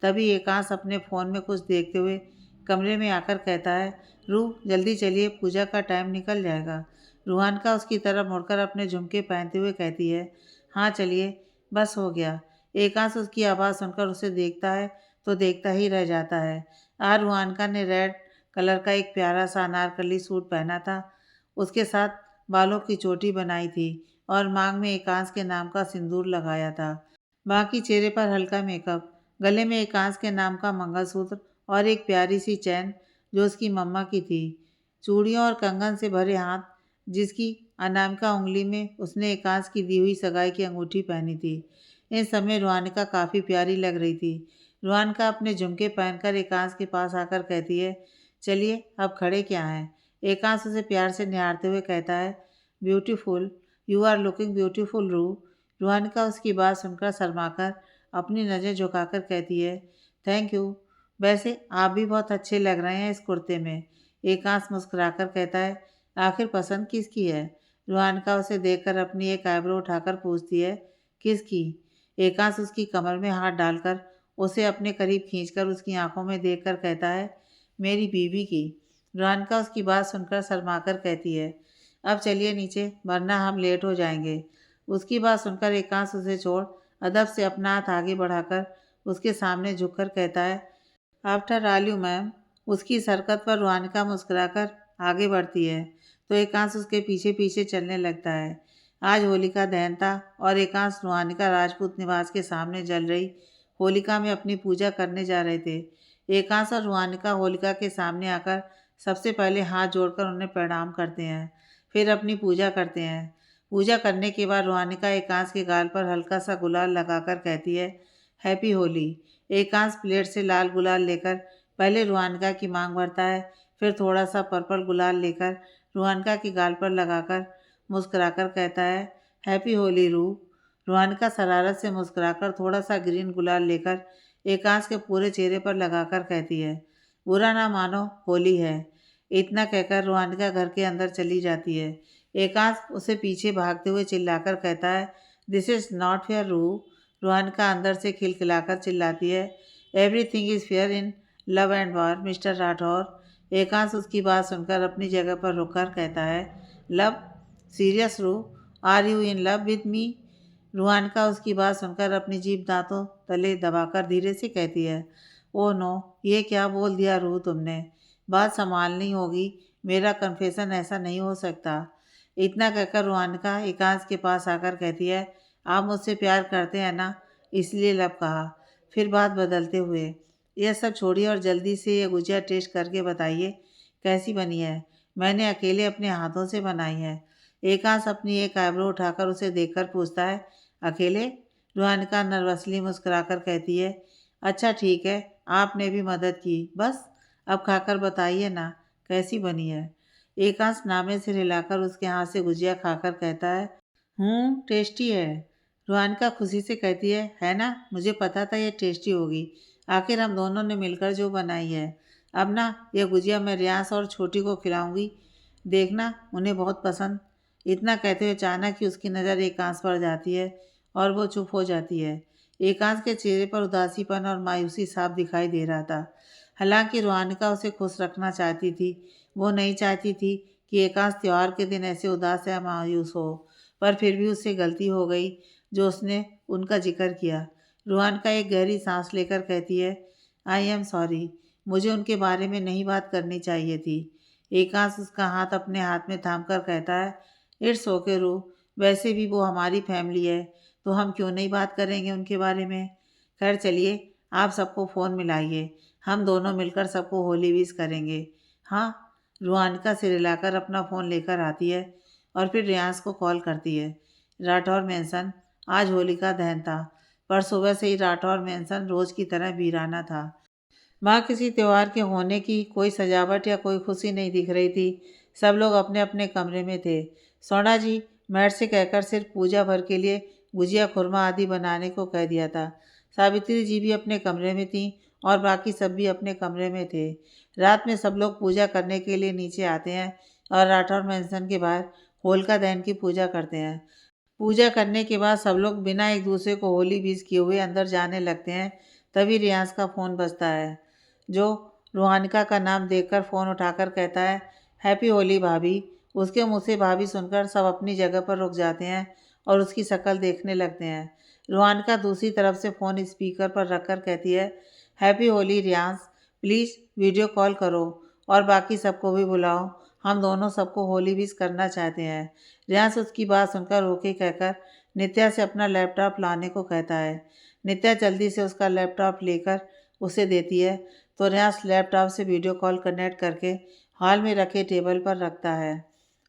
तभी एकांश अपने फ़ोन में कुछ देखते हुए कमरे में आकर कहता है, रूह जल्दी चलिए, पूजा का टाइम निकल जाएगा। रूहानिका उसकी तरफ मुड़कर अपने झुमके पहनते हुए कहती है, हाँ चलिए, बस हो गया। एकांश उसकी आवाज़ सुनकर उसे देखता है तो देखता ही रह जाता है। आज रूहानिका ने रेड कलर का एक प्यारा सा अनारकली सूट पहना था। उसके साथ बालों की चोटी बनाई थी और मांग में एकांश के नाम का सिंदूर लगाया था। बाकी चेहरे पर हल्का मेकअप, गले में एकांश के नाम का मंगलसूत्र और एक प्यारी सी चैन जो उसकी मम्मा की थी। चूड़ियों और कंगन से भरे हाथ, जिसकी अनामिका उंगली में उसने एकांश की दी हुई सगाई की अंगूठी पहनी थी। इन समय रूहानिका काफ़ी प्यारी लग रही थी। रूहानिका अपने झुमके पहनकर एकांश के पास आकर कहती है, चलिए अब खड़े क्या हैं। एकांश उसे प्यार से निहारते हुए कहता है, beautiful, you are looking beautiful रू। रूहानिका उसकी बात सुनकर शर्माकर अपनी नज़र झुकाकर कहती है, थैंक यू, वैसे आप भी बहुत अच्छे लग रहे हैं इस कुर्ते में। एकांश मुस्कुराकर कहता है, आखिर पसंद किसकी है? रुहानका उसे देखकर अपनी एक आईब्रो उठाकर पूछती है, किसकी? एकांश उसकी कमर में हाथ डालकर उसे अपने करीब खींचकर उसकी आंखों में देखकर कहता है, मेरी बीवी की। रुहानका उसकी बात सुनकर शर्माकर कहती है, अब चलिए नीचे वरना हम लेट हो जाएंगे। उसकी बात सुनकर एकांश उसे छोड़ अदब से अपना हाथ आगे बढ़ाकर उसके सामने झुककर कहता है, आफ्टर ऑल यू मैम। उसकी इस हरकत पर रुहानका मुस्कुराकर आगे बढ़ती है तो एकांश उसके पीछे पीछे चलने लगता है। आज होलिका दहन था और एकांश रुहानका राजपूत निवास के सामने जल रही होलिका में अपनी पूजा करने जा रहे थे। एकांश और रुहानका होलिका के सामने आकर सबसे पहले हाथ जोड़कर उन्हें प्रणाम करते हैं, फिर अपनी पूजा करते हैं। पूजा करने के बाद रुहानिका एकांश के गाल पर हल्का सा गुलाल लगाकर कहती है, हैप्पी होली। एकांश प्लेट से लाल गुलाल लेकर पहले रुहानिका की मांग भरता है, फिर थोड़ा सा पर्पल गुलाल लेकर रुहानिका के गाल पर लगाकर मुस्कुराकर कहता है, हैप्पी होली रू। रुहानिका शरारत से मुस्कुराकर थोड़ा सा ग्रीन गुलाल लेकर एकांश के पूरे चेहरे पर लगाकर कहती है, बुरा ना मानो, होली है। इतना कहकर रुहानिका घर के अंदर चली जाती है। एकांश उसे पीछे भागते हुए चिल्लाकर कहता है, दिस इज़ नॉट फेयर रू। रुहानिका अंदर से खिलखिलाकर चिल्लाती है, everything is fair in love and war mister Rathore. Ekansh उसकी बात सुनकर अपनी जगह पर रुककर कहता है, love? Serious Ru? Are you in love with me? Ruhanika उसकी बात सुनकर अपनी जीभ दांतों तले दबाकर धीरे से कहती है, ओह नो, ये क्या बोल दिया रू तुमने? बात संभालनी होगी, मेरा कन्फेशन ऐसा नहीं हो सकता। इतना कहकर रुहानिका एकांश के पास आकर कहती है, आप मुझसे प्यार करते हैं ना, इसलिए लब कहा। फिर बात बदलते हुए, यह सब छोड़िए और जल्दी से ये गुजिया टेस्ट करके बताइए कैसी बनी है। मैंने अकेले अपने हाथों से बनाई है। एकांश अपनी एक आईब्रो उठाकर उसे देखकर पूछता है, अकेले? रुहानिका नर्वसली मुस्कुराकर कहती है, अच्छा ठीक है, आपने भी मदद की, बस अब खाकर बताइए ना कैसी बनी है। एकांश नामे से हिलाकर उसके हाथ से गुजिया खाकर कहता है, टेस्टी है। रुहानिका खुशी से कहती है ना, मुझे पता था ये टेस्टी होगी, आखिर हम दोनों ने मिलकर जो बनाई है। अब ना यह गुजिया मैं रियांश और छोटी को खिलाऊंगी, देखना उन्हें बहुत पसंद। इतना कहते हुए अचानक ही उसकी नज़र एकांश पर जाती है और वो चुप हो जाती है। एकांश के चेहरे पर उदासीपन और मायूसी साफ दिखाई दे रहा था। हालांकि रुहानिका उसे खुश रखना चाहती थी, वो नहीं चाहती थी कि एकांश त्यौहार के दिन ऐसे उदास या मायूस हो, पर फिर भी उससे गलती हो गई जो उसने उनका जिक्र किया। रुहानिका एक गहरी सांस लेकर कहती है, आई एम सॉरी, मुझे उनके बारे में नहीं बात करनी चाहिए थी। एकांश उसका हाथ अपने हाथ में थाम कर कहता है, इट्स ओके रू, वैसे भी वो हमारी फैमिली है तो हम क्यों नहीं बात करेंगे उनके बारे में। खैर चलिए, आप सबको फ़ोन मिलाइए, हम दोनों मिलकर सबको होली विश करेंगे। हाँ। रुहानिका सिर हिलाकर अपना फ़ोन लेकर आती है और फिर रियांश को कॉल करती है। राठौर मेंशन, आज होलिका दहन था, पर सुबह से ही राठौर मेंशन रोज़ की तरह वीराना था। वहाँ किसी त्यौहार के होने की कोई सजावट या कोई खुशी नहीं दिख रही थी। सब लोग अपने अपने कमरे में थे। सोना जी मैट से कहकर सिर्फ पूजा भर के लिए गुजिया खुरमा आदि बनाने को कह दिया था। सावित्री जी भी अपने कमरे में थीं और बाकी सब भी अपने कमरे में थे। रात में सब लोग पूजा करने के लिए नीचे आते हैं और राठौर मैंसन के बाहर होलिका दहन की पूजा करते हैं। पूजा करने के बाद सब लोग बिना एक दूसरे को होली विश किए हुए अंदर जाने लगते हैं। तभी रियांश का फ़ोन बजता है, जो रुहानिका का नाम देखकर फ़ोन उठाकर कहता है, हैप्पी होली भाभी। उसके मुंह से भाभी सुनकर सब अपनी जगह पर रुक जाते हैं और उसकी शक्ल देखने लगते हैं। रुहानिका दूसरी तरफ से फ़ोन स्पीकर पर रखकर कहती है, happy Holi Riyansh, please video call करो और बाकी सबको भी बुलाओ, हम दोनों सबको होली विश करना चाहते हैं। रियांश उसकी बात सुनकर ओके कहकर नित्या से अपना लैपटॉप लाने को कहता है। नित्या जल्दी से उसका लैपटॉप लेकर उसे देती है तो रियांश लैपटॉप से वीडियो कॉल कनेक्ट करके हॉल में रखे टेबल पर रखता है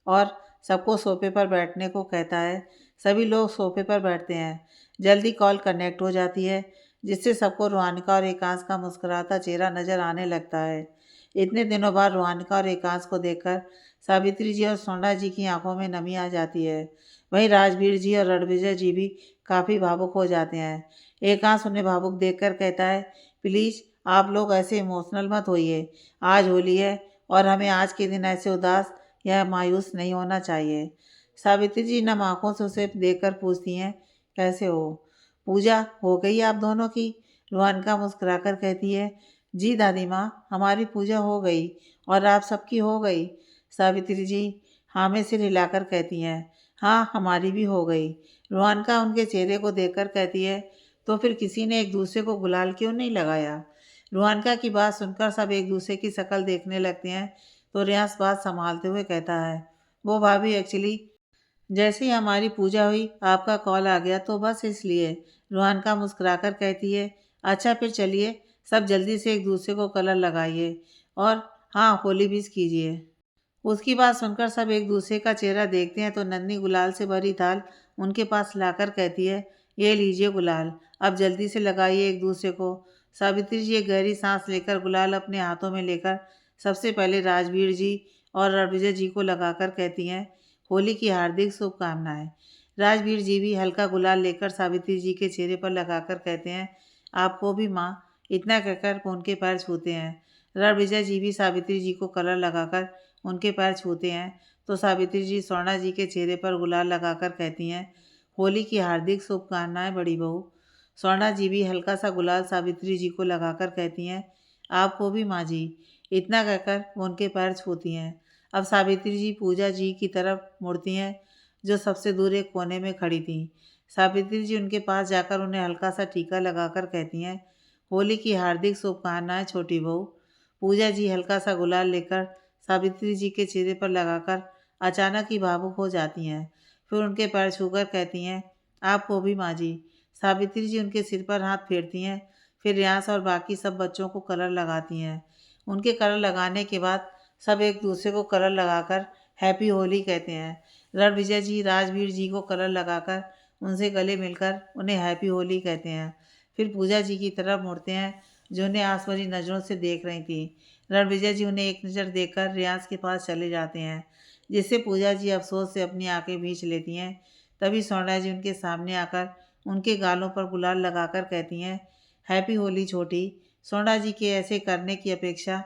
और सबको सोफे पर बैठने को कहता है। सभी लोग सोफे पर बैठते हैं। जल्दी कॉल कनेक्ट हो जाती है, जिससे सबको रुहानिका और एकांश का मुस्कुराता चेहरा नजर आने लगता है। इतने दिनों बाद रुहानिका और एकांश को देखकर सावित्री जी और सोना जी की आंखों में नमी आ जाती है। वहीं राजवीर जी और रणविजय जी भी काफ़ी भावुक हो जाते हैं। एकांश उन्हें भावुक देखकर कहता है, प्लीज़ आप लोग ऐसे इमोशनल मत होइए, आज होली है और हमें आज के दिन ऐसे उदास या मायूस नहीं होना चाहिए। सावित्री जी नम आंखों से उसे देखकर पूछती हैं, कैसे हो? पूजा हो गई आप दोनों की? रुहानका मुस्कुराकर कहती है, जी दादी माँ, हमारी पूजा हो गई और आप सबकी हो गई। सावित्री जी हाँ में सिर हिलाकर कहती हैं, हाँ हमारी भी हो गई। रुहानका उनके चेहरे को देखकर कहती है, तो फिर किसी ने एक दूसरे को गुलाल क्यों नहीं लगाया? रुहानका की बात सुनकर सब एक दूसरे की शक्ल देखने लगते हैं तो रियाज बात संभालते हुए कहता है, वो भाभी एक्चुअली जैसे ही हमारी पूजा हुई आपका कॉल आ गया तो बस इसलिए। रुहानका मुस्कुराकर कहती है, अच्छा फिर चलिए सब जल्दी से एक दूसरे को कलर लगाइए और हाँ होली विश कीजिए। उसकी बात सुनकर सब एक दूसरे का चेहरा देखते हैं तो नन्ही गुलाल से भरी थाल उनके पास लाकर कहती है, ये लीजिए गुलाल, अब जल्दी से लगाइए एक दूसरे को। सावित्री जी एक गहरी सांस लेकर गुलाल अपने हाथों में लेकर सबसे पहले राजवीर जी और रणविजय जी को लगाकर कहती हैं, होली की हार्दिक शुभकामनाएं। राजवीर जी भी हल्का गुलाल लेकर सावित्री जी के चेहरे पर लगाकर कहते हैं, आपको भी माँ। इतना कहकर वो उनके पैर छूते हैं। रणविजय जी भी सावित्री जी को कलर लगाकर उनके पैर छूते हैं तो सावित्री जी स्वर्णा जी के चेहरे पर गुलाल लगाकर कहती हैं, होली की हार्दिक शुभकामनाएं बड़ी बहू। स्वर्णा जी भी हल्का सा गुलाल सावित्री जी को लगाकर कहती हैं, आपको भी माँ जी। इतना कहकर वो उनके पैर छूती हैं। अब सावित्री जी पूजा जी की तरफ मुड़ती हैं जो सबसे दूर एक कोने में खड़ी थीं। सावित्री जी उनके पास जाकर उन्हें हल्का सा टीका लगाकर कहती हैं, होली की हार्दिक शुभकामनाएं छोटी बहू। पूजा जी हल्का सा गुलाल लेकर सावित्री जी के चेहरे पर लगाकर अचानक ही भावुक हो जाती हैं। फिर उनके पैर छूकर कहती हैं, आपको भी माँ जी। सावित्री जी उनके सिर पर हाथ फेरती हैं, फिर रियास और बाकी सब बच्चों को कलर लगाती हैं। उनके कलर लगाने के बाद सब एक दूसरे को कलर लगाकर हैप्पी होली कहते हैं। रणविजय जी राजवीर जी को कलर लगाकर उनसे गले मिलकर उन्हें हैप्पी होली कहते हैं। फिर पूजा जी की तरफ मुड़ते हैं जो उन्हें आंस भरी नज़रों से देख रही थी। रणविजय जी उन्हें एक नज़र देखकर रियाज के पास चले जाते हैं जिससे पूजा जी अफसोस से अपनी आंखें भींच लेती हैं। तभी स्वर्णा जी उनके सामने आकर उनके गालों पर गुलाल लगाकर कहती हैं, हैप्पी होली छोटी। स्वर्णा जी के ऐसे करने की अपेक्षा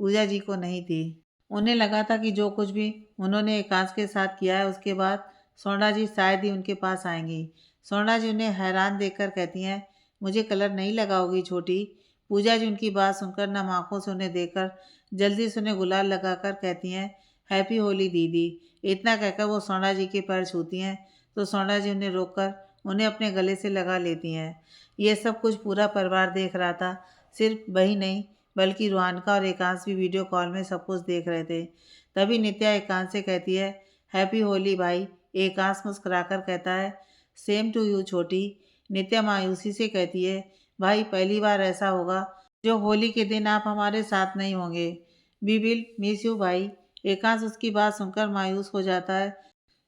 पूजा जी को नहीं थी। उन्हें लगा था कि जो कुछ भी उन्होंने एकांश के साथ किया है उसके बाद स्वर्णा जी शायद ही उनके पास आएंगी। स्वर्णा जी उन्हें हैरान देखकर कहती हैं, मुझे कलर नहीं लगाओगी छोटी? पूजा जी उनकी बात सुनकर नम आंखों से उन्हें देखकर जल्दी से उन्हें गुलाल लगाकर कहती हैं, हैप्पी होली दीदी। इतना कहकर वो स्वर्णा जी के पैर छूती हैं तो स्वर्णा जी उन्हें रोककर उन्हें अपने गले से लगा लेती हैं। ये सब कुछ पूरा परिवार देख रहा था। सिर्फ वही नहीं बल्कि रुहानका और एकांश भी वीडियो कॉल में सब कुछ देख रहे थे। तभी नित्या एकांश से कहती है, हैप्पी होली भाई। एकांश मुस्कुराकर कहता है, सेम टू यू छोटी। नित्या मायूसी से कहती है, भाई पहली बार ऐसा होगा जो होली के दिन आप हमारे साथ नहीं होंगे। वी विल मिस यू भाई। एकांश उसकी बात सुनकर मायूस हो जाता है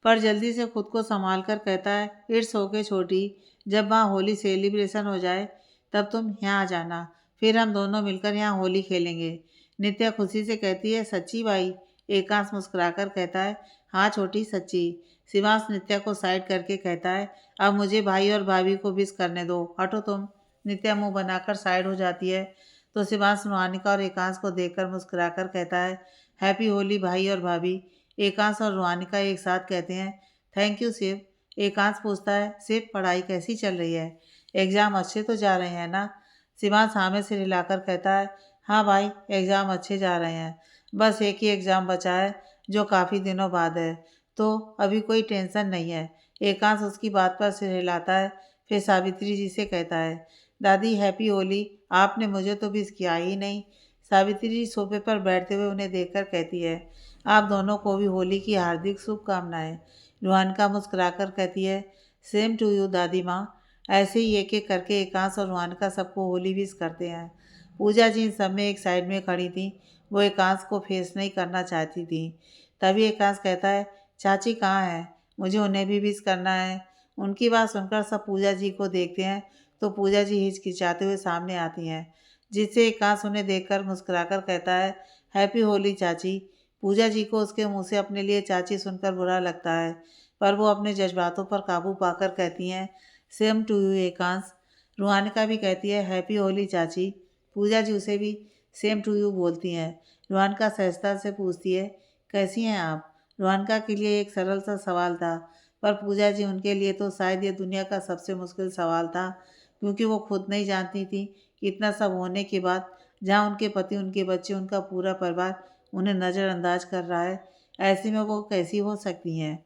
पर जल्दी से खुद को संभाल कर कहता है, इट्स ओके छोटी। जब वहाँ होली सेलिब्रेशन हो जाए तब तुम यहाँ आ जाना, फिर हम दोनों मिलकर यहाँ होली खेलेंगे। नित्या खुशी से कहती है, सच्ची भाई? एकांश मुस्कुराकर कहता है, हाँ छोटी सच्ची। शिवांश नित्या को साइड करके कहता है, अब मुझे भाई और भाभी को विश करने दो, हटो तुम। नित्या मुंह बनाकर साइड हो जाती है तो शिवांश रुहानिका और एकांश को देखकर मुस्कुराकर कहता है, हैप्पी होली भाई और भाभी। एकांश और रुहानिका एक साथ कहते हैं, थैंक यू शिव। एकांश पूछता है, शिव पढ़ाई कैसी चल रही है? एग्ज़ाम अच्छे तो जा रहे हैं ना? शिवांश हाँ में सिर हिलाकर कहता है, हाँ भाई एग्ज़ाम अच्छे जा रहे हैं। बस एक ही एग्ज़ाम बचा है जो काफ़ी दिनों बाद है, तो अभी कोई टेंशन नहीं है। एकांश उसकी बात पर सिर हिलाता है फिर सावित्री जी से कहता है, दादी हैप्पी होली। आपने मुझे तो विश किया ही नहीं। सावित्री जी सोफे पर बैठते हुए उन्हें देखकर कहती है, आप दोनों को भी होली की हार्दिक शुभकामनाएं। रुहानिका मुस्कुराकर कहती है, सेम टू यू दादी माँ। ऐसे ही एक एक करके एकांश और रुहानिका सबको होली विश करते हैं। पूजा जी इन सब में एक साइड में खड़ी थी। वो एकांश को फेस नहीं करना चाहती थी। तभी एकांश कहता है, चाची कहाँ है? मुझे उन्हें भी विश करना है। उनकी बात सुनकर सब पूजा जी को देखते हैं तो पूजा जी हिचकिचाते हुए सामने आती हैं जिससे एकांश उन्हें देखकर मुस्कुराकर कहता है, हैप्पी होली चाची। पूजा जी को उसके मुंह से अपने लिए चाची सुनकर बुरा लगता है पर वो अपने जज्बातों पर काबू पाकर कहती हैं, सेम टू यू एकांश। रुहानिका भी कहती है, हैप्पी होली चाची। पूजा जी उसे भी सेम टू यू बोलती हैं। रोहनका सहजता से पूछती है, कैसी हैं आप? रोहनका के लिए एक सरल सा सवाल था, पर पूजा जी उनके लिए तो शायद ये दुनिया का सबसे मुश्किल सवाल था, क्योंकि वो खुद नहीं जानती थी कि इतना सब होने के बाद, जहाँ उनके पति, उनके बच्चे, उनका पूरा परिवार उन्हें नज़रअंदाज कर रहा है, ऐसे में वो कैसी हो सकती हैं?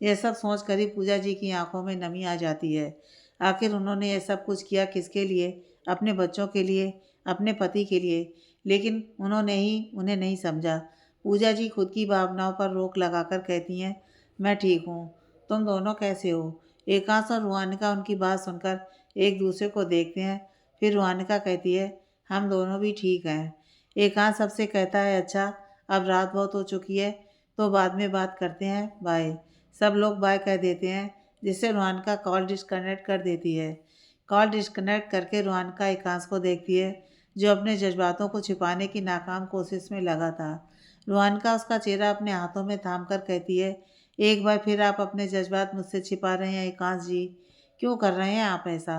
यह सब सोच कर ही पूजा जी की आंखों में नमी आ जाती है। आखिर उन्होंने यह सब कुछ किया किसके लिए? अपने बच्चों के लिए, अपने पति के लिए। लेकिन उन्होंने ही उन्हें नहीं समझा। पूजा जी खुद की भावनाओं पर रोक लगाकर कहती हैं, मैं ठीक हूँ, तुम दोनों कैसे हो? एकांश और रुहानिका उनकी बात सुनकर एक दूसरे को देखते हैं। फिर रुहानिका कहती है, हम दोनों भी ठीक हैं। एकांश सबसे कहता है, अच्छा अब रात बहुत हो चुकी है, तो बाद में बात करते हैं, बाय। सब लोग बाय कह देते हैं, जिससे रुहानिका कॉल डिस्कनेक्ट कर देती है। कॉल डिस्कनेक्ट करके रुहानिका एकांश को देखती है, जो अपने जज्बातों को छिपाने की नाकाम कोशिश में लगा था। रुहानिका उसका चेहरा अपने हाथों में थाम कर कहती है, एक बार फिर आप अपने जज्बात मुझसे छिपा रहे हैं एकांश जी। क्यों कर रहे हैं आप ऐसा?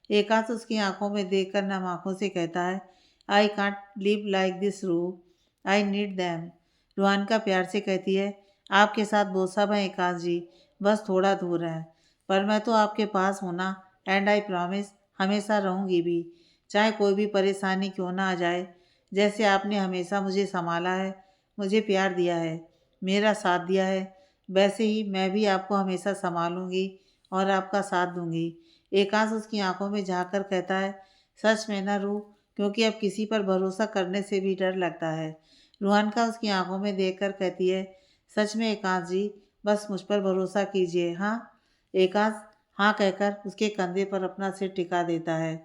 एकांश उसकी आंखों में देखकर नम आंखों से कहता है, I can't live like this रूह, आई नीड दैम। रुहानिका प्यार से कहती है, आपके साथ वो सब है एकांश जी, बस थोड़ा दूर है, पर मैं तो आपके पास हूँ ना, एंड आई प्रॉमिस हमेशा रहूँगी भी, चाहे कोई भी परेशानी क्यों ना आ जाए। जैसे आपने हमेशा मुझे संभाला है, मुझे प्यार दिया है, मेरा साथ दिया है, वैसे ही मैं भी आपको हमेशा संभालूंगी और आपका साथ दूंगी। एकांश उसकी आंखों में झाँक कर कहता है, सच में ना रूह, क्योंकि अब किसी पर भरोसा करने से भी डर लगता है। रुहानिका उसकी आंखों में देखकर कहती है, सच में एकांश जी, बस मुझ पर भरोसा कीजिए, हाँ? एकांश हाँ कहकर उसके कंधे पर अपना सिर टिका देता है,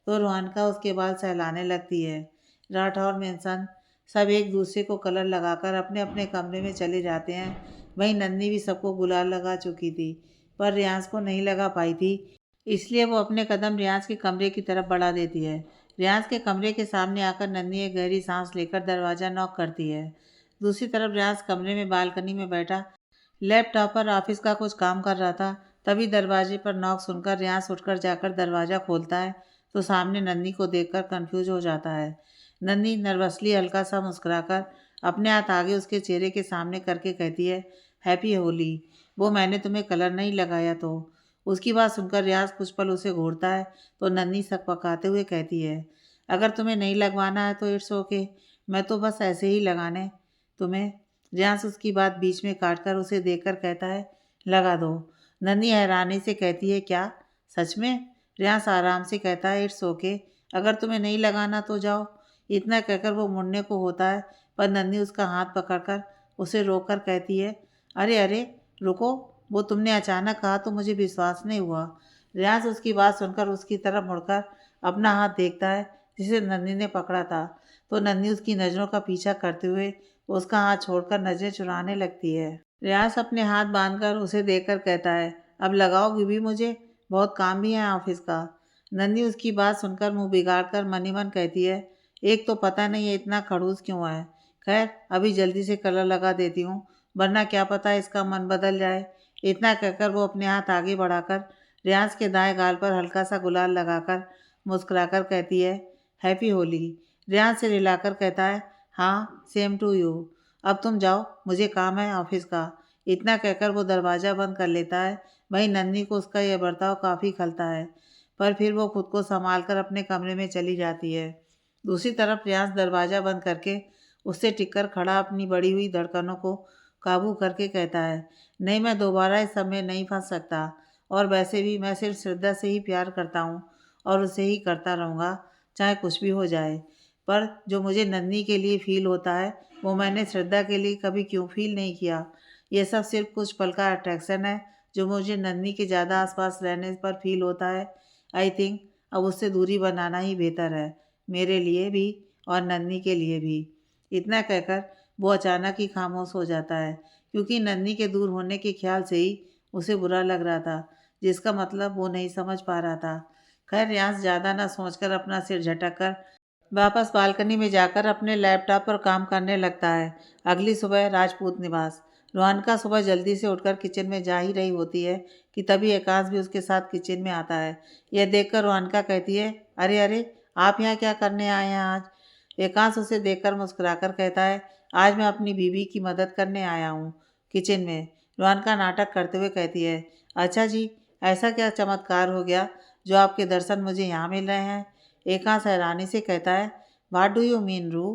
तो रुहानिका उसके बाल सहलाने लगती है। राठौर मेंशन सब एक दूसरे को कलर लगाकर अपने अपने कमरे में चले जाते हैं। वहीं नन्ही भी सबको गुलाल लगा चुकी थी, पर रियांश को नहीं लगा पाई थी, इसलिए वो अपने कदम रियांश के कमरे की तरफ बढ़ा देती है। रियांश के कमरे के सामने आकर नन्ही एक गहरी सांस लेकर दरवाज़ा नॉक करती है। दूसरी तरफ रियांश कमरे में बालकनी में बैठा लैपटॉप पर ऑफिस का कुछ काम कर रहा था। तभी दरवाजे पर नॉक सुनकर रियांश उठकर जाकर दरवाज़ा खोलता है, तो सामने नन्ही को देखकर कंफ्यूज हो जाता है। नन्ही नर्वसली हल्का सा मुस्कुराकर अपने हाथ आगे उसके चेहरे के सामने करके कहती है, हैप्पी होली। वो मैंने तुम्हें कलर नहीं लगाया तो? उसकी बात सुनकर रियाज कुछ पल उसे घूरता है, तो नन्ही सकपकाते हुए कहती है, अगर तुम्हें नहीं लगवाना है तो इट्स ओके, मैं तो बस ऐसे ही लगाने तुम्हें। रियांश उसकी बात बीच में काटकर उसे देखकर कहता है, लगा दो। नन्ही हैरानी से कहती है, क्या सच में? रियांश आराम से कहता है, इट्स ओके, अगर तुम्हें नहीं लगाना तो जाओ। इतना कहकर वो मुड़ने को होता है, पर नन्ही उसका हाथ पकड़कर उसे रोककर कहती है, अरे अरे रुको, वो तुमने अचानक कहा तो मुझे विश्वास नहीं हुआ। रियांश उसकी बात सुनकर उसकी तरफ मुड़कर अपना हाथ देखता है, जिसे नन्ही ने पकड़ा था, तो नन्ही उसकी नज़रों का पीछा करते हुए उसका हाथ छोड़कर नजरें चुराने लगती है। रियाज अपने हाथ बांधकर उसे देखकर कहता है, अब लगाओगी भी मुझे? बहुत काम भी है ऑफिस का। नन्ही उसकी बात सुनकर मुंह बिगाड़कर मन ही मन कहती है, एक तो पता नहीं है इतना खड़ूस क्यों है। खैर अभी जल्दी से कलर लगा देती हूँ, वरना क्या पता इसका मन बदल जाए। इतना कहकर वो अपने हाथ आगे बढ़ाकर रियाज के दाएं गाल पर हल्का सा गुलाल लगाकर मुस्कुराकर कहती है, हैप्पी होली। रियाज से रिलाकर कहता है, हाँ सेम टू यू। अब तुम जाओ, मुझे काम है ऑफिस का। इतना कहकर वो दरवाज़ा बंद कर लेता है। वहीं नन्ही को उसका यह बर्ताव काफ़ी खलता है, पर फिर वो खुद को संभाल कर अपने कमरे में चली जाती है। दूसरी तरफ रियांश दरवाज़ा बंद करके उससे टिककर खड़ा अपनी बढ़ी हुई धड़कनों को काबू करके कहता है, नहीं मैं दोबारा इस सब में नहीं फंस सकता, और वैसे भी मैं सिर्फ श्रद्धा से ही प्यार करता हूँ और उसे ही करता रहूँगा, चाहे कुछ भी हो जाए। पर जो मुझे नन्ही के लिए फील होता है, वो मैंने श्रद्धा के लिए कभी क्यों फील नहीं किया। ये सब सिर्फ कुछ पल का अट्रैक्शन है, जो मुझे नन्ही के ज़्यादा आसपास रहने पर फील होता है। आई थिंक अब उससे दूरी बनाना ही बेहतर है, मेरे लिए भी और नन्ही के लिए भी। इतना कहकर वो अचानक ही खामोश हो जाता है, क्योंकि नन्ही के दूर होने के ख्याल से ही उसे बुरा लग रहा था, जिसका मतलब वो नहीं समझ पा रहा था। खैर रियांश ज़्यादा ना सोचकर अपना सिर झटक कर वापस बालकनी में जाकर अपने लैपटॉप पर काम करने लगता है। अगली सुबह राजपूत निवास। रोहनका सुबह जल्दी से उठकर किचन में जा ही रही होती है कि तभी एकांश भी उसके साथ किचन में आता है। यह देखकर रोहनका कहती है, अरे अरे, आप यहाँ क्या करने आए हैं आज? एकांश उसे देखकर मुस्कुराकर कहता है, आज मैं अपनी बीवी की मदद करने आया हूँ। किचन में रोहनका नाटक करते हुए कहती है, अच्छा जी, ऐसा क्या चमत्कार हो गया जो आपके दर्शन मुझे यहाँ मिल रहे हैं? एकांश हैरानी से कहता है, व्हाट डू यू मीन रू?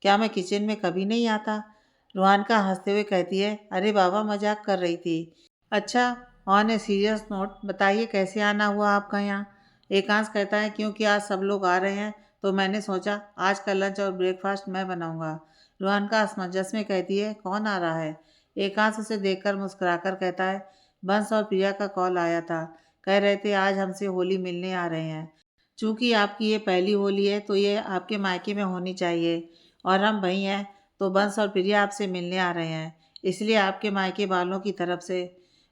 क्या मैं किचन में कभी नहीं आता? रोहनका हंसते हुए कहती है, अरे बाबा, मजाक कर रही थी। अच्छा, ऑन ए सीरियस नोट बताइए, कैसे आना हुआ आपका यहाँ? एकांश कहता है, क्योंकि आज सब लोग आ रहे हैं तो मैंने सोचा आज का लंच और ब्रेकफास्ट मैं बनाऊंगा। रोहनका असमंजस में कहती है, कौन आ रहा है? एकांश उसे देखकर मुस्कुराकर कहता है, बंस और प्रिया का कॉल आया था। कह रहे थे आज हमसे होली मिलने आ रहे हैं। चूंकि आपकी ये पहली होली है तो ये आपके मायके में होनी चाहिए, और हम भाई हैं तो बंस और प्रिया आपसे मिलने आ रहे हैं, इसलिए आपके मायके वालों की तरफ से।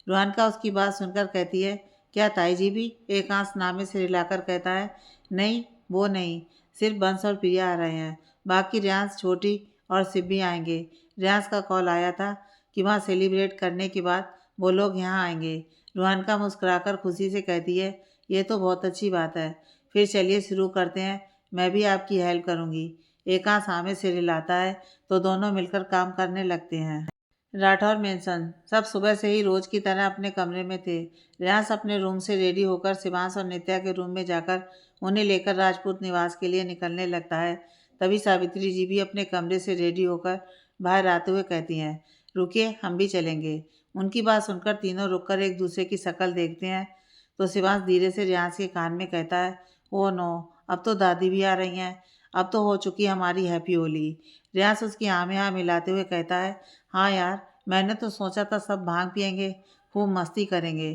रोहनका उसकी बात सुनकर कहती है, क्या ताई जी भी? एकांश नामे से हिलाकर कहता है, नहीं, वो नहीं, सिर्फ बंस और प्रिया आ रहे हैं, बाकी रियांश, छोटी और शिव भी आएंगे। रियांश का कॉल आया था कि वहाँ सेलिब्रेट करने के बाद वो लोग यहाँ आएंगे। रोहनका मुस्कुराकर खुशी से कहती है, ये तो बहुत अच्छी बात है, फिर चलिए शुरू करते हैं, मैं भी आपकी हेल्प करूँगी। एकांश हामे से हिलाता है तो दोनों मिलकर काम करने लगते हैं। राठौर मेंशन सब सुबह से ही रोज की तरह अपने कमरे में थे। रियांश अपने रूम से रेडी होकर शिवांश और नित्या के रूम में जाकर उन्हें लेकर राजपूत निवास के लिए निकलने लगता है। तभी सावित्री जी भी अपने कमरे से रेडी होकर बाहर आते हुए कहती हैं, रुकिए, हम भी चलेंगे। उनकी बात सुनकर तीनों रुककर एक दूसरे की शक्ल देखते हैं तो शिवांश धीरे से रियांश के कान में कहता है, ओ नो, अब तो दादी भी आ रही हैं, अब तो हो चुकी हमारी हैप्पी होली। रियांश उसकी हाँ में हाँ मिलाते हुए कहता है, हाँ यार, मैंने तो सोचा था सब भांग पियेंगे, खूब मस्ती करेंगे,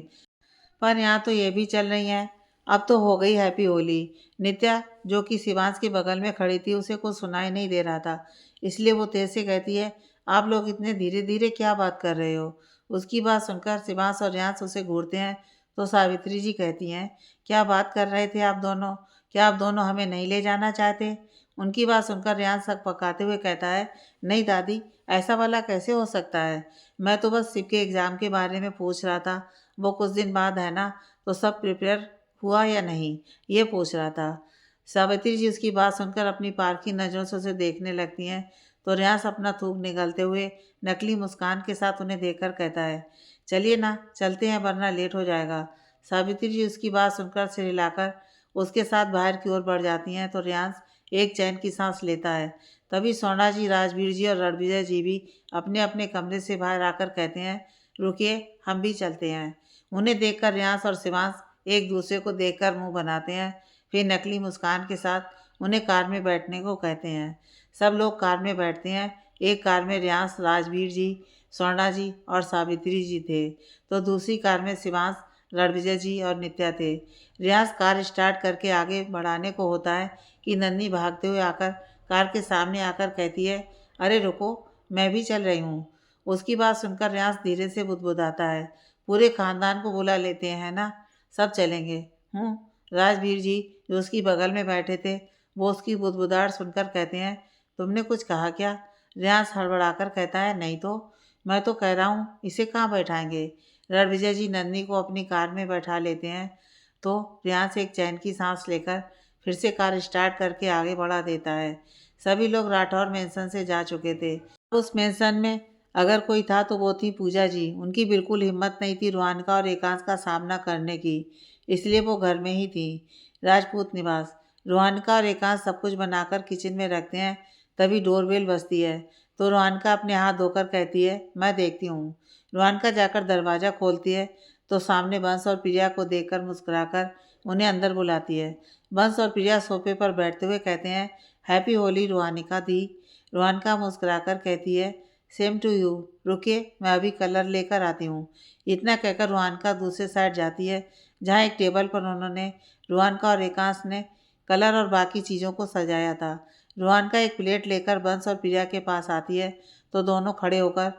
पर यहाँ तो ये भी चल रही हैं। अब तो हो गई हैप्पी होली। नित्या, जो कि शिवांश के बगल में खड़ी थी, उसे कुछ सुनाई नहीं दे रहा था, इसलिए वो तेज से कहती है, आप लोग इतने धीरे धीरे क्या बात कर रहे हो? उसकी बात सुनकर शिवांश और रियांश उसे घूरते हैं तो सावित्री जी कहती हैं, क्या बात कर रहे थे आप दोनों? क्या आप दोनों हमें नहीं ले जाना चाहते? उनकी बात सुनकर रियांश सक पकाते हुए कहता है, नहीं दादी, ऐसा वाला कैसे हो सकता है? मैं तो बस शिव के एग्ज़ाम के बारे में पूछ रहा था, वो कुछ दिन बाद है ना, तो सब प्रिपेयर हुआ या नहीं, ये पूछ रहा था। सावित्री जी उसकी बात सुनकर अपनी पारखी नज़रों से उसे देखने लगती हैं तो रियांश अपना थूक निगलते हुए नकली मुस्कान के साथ उन्हें देखकर कहता है, चलिए ना, चलते हैं वरना लेट हो जाएगा। सावित्री जी उसकी बात सुनकर सिर हिलाकर उसके साथ बाहर की ओर बढ़ जाती हैं तो रियांश एक चैन की सांस लेता है। तभी सोना जी, राजवीर जी और रणविजय जी भी अपने अपने कमरे से बाहर आकर कहते हैं, रुकिए, हम भी चलते हैं। उन्हें देखकर रियांश और शिवांश एक दूसरे को देखकर मुंह बनाते हैं, फिर नकली मुस्कान के साथ उन्हें कार में बैठने को कहते हैं। सब लोग कार में बैठते हैं। एक कार में रियांश, राजवीर जी, स्वर्णा जी और सावित्री जी थे तो दूसरी कार में शिवांश, रणविजय जी और नित्या थे। रियांश कार स्टार्ट करके आगे बढ़ाने को होता है कि नन्ही भागते हुए आकर कार के सामने आकर कहती है, अरे रुको, मैं भी चल रही हूँ। उसकी बात सुनकर रियांश धीरे से बुदबुदाता है, पूरे खानदान को बुला लेते हैं ना, सब चलेंगे। हूँ। राजवीर जी, जो उसकी बगल में बैठे थे, वो उसकी बुदबुदाहट सुनकर कहते हैं, तुमने कुछ कहा क्या? रियांश हड़बड़ाकर कहता है, नहीं तो, मैं तो कह रहा हूँ इसे कहाँ बैठाएंगे। रणविजय जी नन्ही को अपनी कार में बैठा लेते हैं तो रियांश एक चैन की सांस लेकर फिर से कार स्टार्ट करके आगे बढ़ा देता है। सभी लोग राठौर मेंशन से जा चुके थे। उस मेंशन में अगर कोई था तो वो थी पूजा जी। उनकी बिल्कुल हिम्मत नहीं थी रोहनका और एकांश का सामना करने की, इसलिए वो घर में ही थी। राजपूत निवास। रोहनका और एकांश सब कुछ बनाकर किचन में रखते हैं, तभी डोरबेल बजती है तो रोहनका अपने हाथ धोकर कहती है, मैं देखती हूँ। रोहनका जाकर दरवाज़ा खोलती है तो सामने बंस और प्रिया को देखकर मुस्कुराकर उन्हें अंदर बुलाती है। बंस और प्रिया सोफे पर बैठते हुए कहते हैं, हैप्पी होली रोहानिका दी। रोहनका मुस्कुराकर कहती है, सेम टू यू, रुकिए, मैं अभी कलर लेकर आती हूँ। इतना कहकर रोहनका दूसरे साइड जाती है जहाँ एक टेबल पर उन्होंने, रोहनका और एकांश ने कलर और बाकी चीज़ों को सजाया था। रोहनका एक प्लेट लेकर बंस और प्रिया के पास आती है तो दोनों खड़े होकर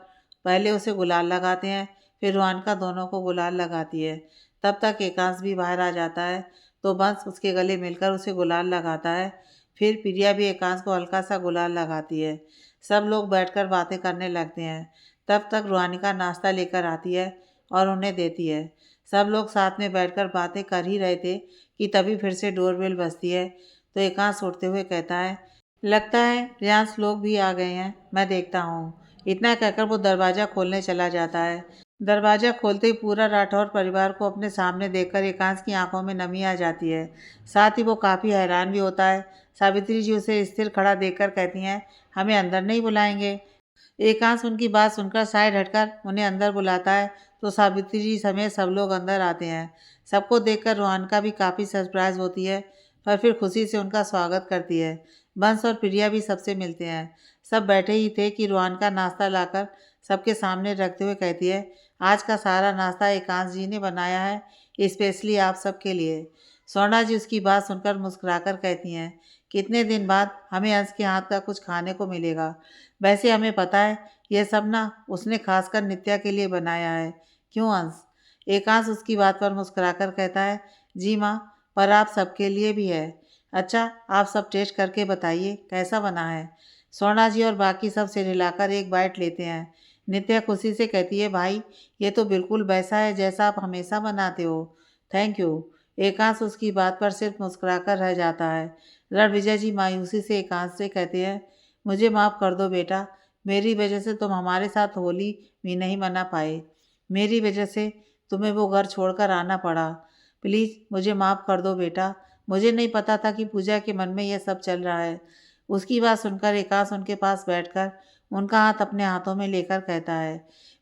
पहले उसे गुलाल लगाते हैं, फिर रोहनका दोनों को गुलाल लगाती है। तब तक एकांश भी बाहर आ जाता है तो बंस उसके गले मिलकर उसे गुलाल लगाता है, फिर प्रिया भी एकांश को हल्का सा गुलाल लगाती है। सब लोग बैठकर बातें करने लगते हैं। तब तक रोहानिका नाश्ता लेकर आती है और उन्हें देती है। सब लोग साथ में बैठकर बातें कर ही रहे थे कि तभी फिर से डोरबेल बजती है तो एकांश उठते हुए कहता है, लगता है रियांस लोग भी आ गए हैं, मैं देखता हूँ। इतना कहकर वो दरवाज़ा खोलने चला जाता है। दरवाज़ा खोलते ही पूरा राठौर परिवार को अपने सामने देखकर एकांश की आंखों में नमी आ जाती है। साथ ही वो काफ़ी हैरान भी होता है। सावित्री जी उसे स्थिर खड़ा देखकर कहती हैं, हमें अंदर नहीं बुलाएंगे? एकांश उनकी बात सुनकर साइड हटकर उन्हें अंदर बुलाता है, तो सावित्री जी समेत सब लोग अंदर आते हैं। सबको देखकर रोहनका भी काफ़ी सरप्राइज होती है, पर फिर खुशी से उनका स्वागत करती है। बंस और प्रिया भी सबसे मिलते हैं। सब बैठे ही थे कि रोहनका नाश्ता लाकर सबके सामने रखते हुए कहती है, आज का सारा नाश्ता एकांश जी ने बनाया है, स्पेशली आप सबके लिए। स्वर्णा जी उसकी बात सुनकर मुस्कुराकर कहती हैं, कितने दिन बाद हमें अंश के हाथ का कुछ खाने को मिलेगा। वैसे हमें पता है ये सब ना उसने खासकर नित्या के लिए बनाया है, क्यों अंश? एकांश उसकी बात पर मुस्कुराकर कहता है, जी माँ, पर आप सबके लिए भी है। अच्छा, आप सब टेस्ट करके बताइए कैसा बना है। स्वर्णा जी और बाकी सब सिर हिलाकर एक बाइट लेते हैं। नित्या खुशी से कहती है, भाई ये तो बिल्कुल वैसा है जैसा आप हमेशा बनाते हो। Thank you. एकांश उसकी बात पर सिर्फ मुस्कुराकर रह जाता है। रणविजय जी मायूसी से एकांश से कहते हैं, मुझे माफ़ कर दो बेटा, मेरी वजह से तुम हमारे साथ होली भी नहीं मना पाए। मेरी वजह से तुम्हें वो घर छोड़कर आना पड़ा। प्लीज़ मुझे माफ़ कर दो बेटा, मुझे नहीं पता था कि पूजा के मन में यह सब चल रहा है। उसकी बात सुनकर एकांश उनके पास बैठकर उनका हाथ अपने हाथों में लेकर कहता है,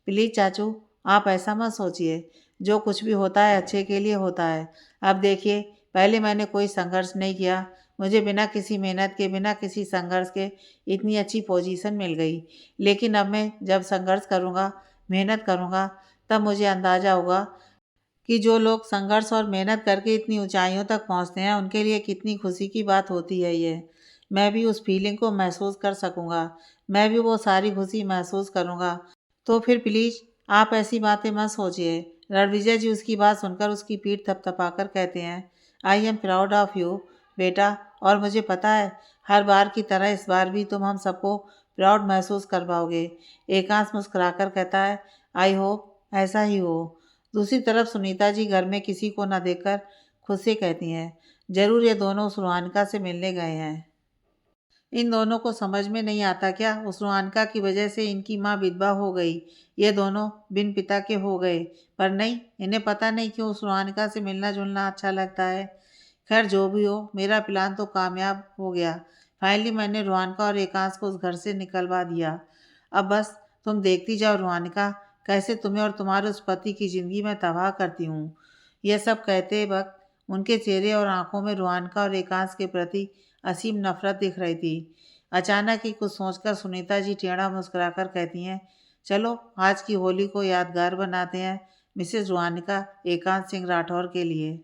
प्लीज़ चाचू, आप ऐसा मत सोचिए, जो कुछ भी होता है अच्छे के लिए होता है। अब देखिए, पहले मैंने कोई संघर्ष नहीं किया, मुझे बिना किसी मेहनत के, बिना किसी संघर्ष के इतनी अच्छी पोजीशन मिल गई। लेकिन अब मैं जब संघर्ष करूँगा, मेहनत करूँगा, तब मुझे अंदाज़ा होगा कि जो लोग संघर्ष और मेहनत करके इतनी ऊंचाइयों तक पहुंचते हैं, उनके लिए कितनी खुशी की बात होती है ये। मैं भी उस फीलिंग को महसूस कर सकूँगा, मैं भी वो सारी खुशी महसूस करूँगा। तो फिर प्लीज़ आप ऐसी बातें मत सोचिए। रणविजय जी उसकी बात सुनकर उसकी पीठ थपथपाकर कहते हैं, I am proud of you बेटा, और मुझे पता है हर बार की तरह इस बार भी तुम हम सबको प्राउड महसूस करवाओगे। एकांश मुस्कुराकर कहता है, आई होप ऐसा ही हो। दूसरी तरफ सुनीता जी घर में किसी को न देखकर खुद से कहती हैं, जरूर ये दोनों उस रूहानिका से मिलने गए हैं। इन दोनों को समझ में नहीं आता क्या, उस रूहानिका की वजह से इनकी माँ विधवा हो गई, ये दोनों बिन पिता के हो गए। पर नहीं, इन्हें पता नहीं क्यों उस रूहानिका से मिलना जुलना अच्छा लगता है। खैर जो भी हो, मेरा प्लान तो कामयाब हो गया। फाइनली मैंने रूहानिका और एकांश को उस घर से निकलवा दिया। अब बस तुम देखती जाओ रूहानिका, कैसे तुम्हें और तुम्हारे उस पति की ज़िंदगी में तबाह करती हूँ। यह सब कहते वक्त उनके चेहरे और आंखों में रूहानिका और एकांश के प्रति असीम नफरत दिख रही थी। अचानक ही कुछ सोचकर सुनीता जी टेढ़ा मुस्कुराकर कहती हैं, चलो आज की होली को यादगार बनाते हैं मिसेस रूहानिका एकांत सिंह राठौर के लिए।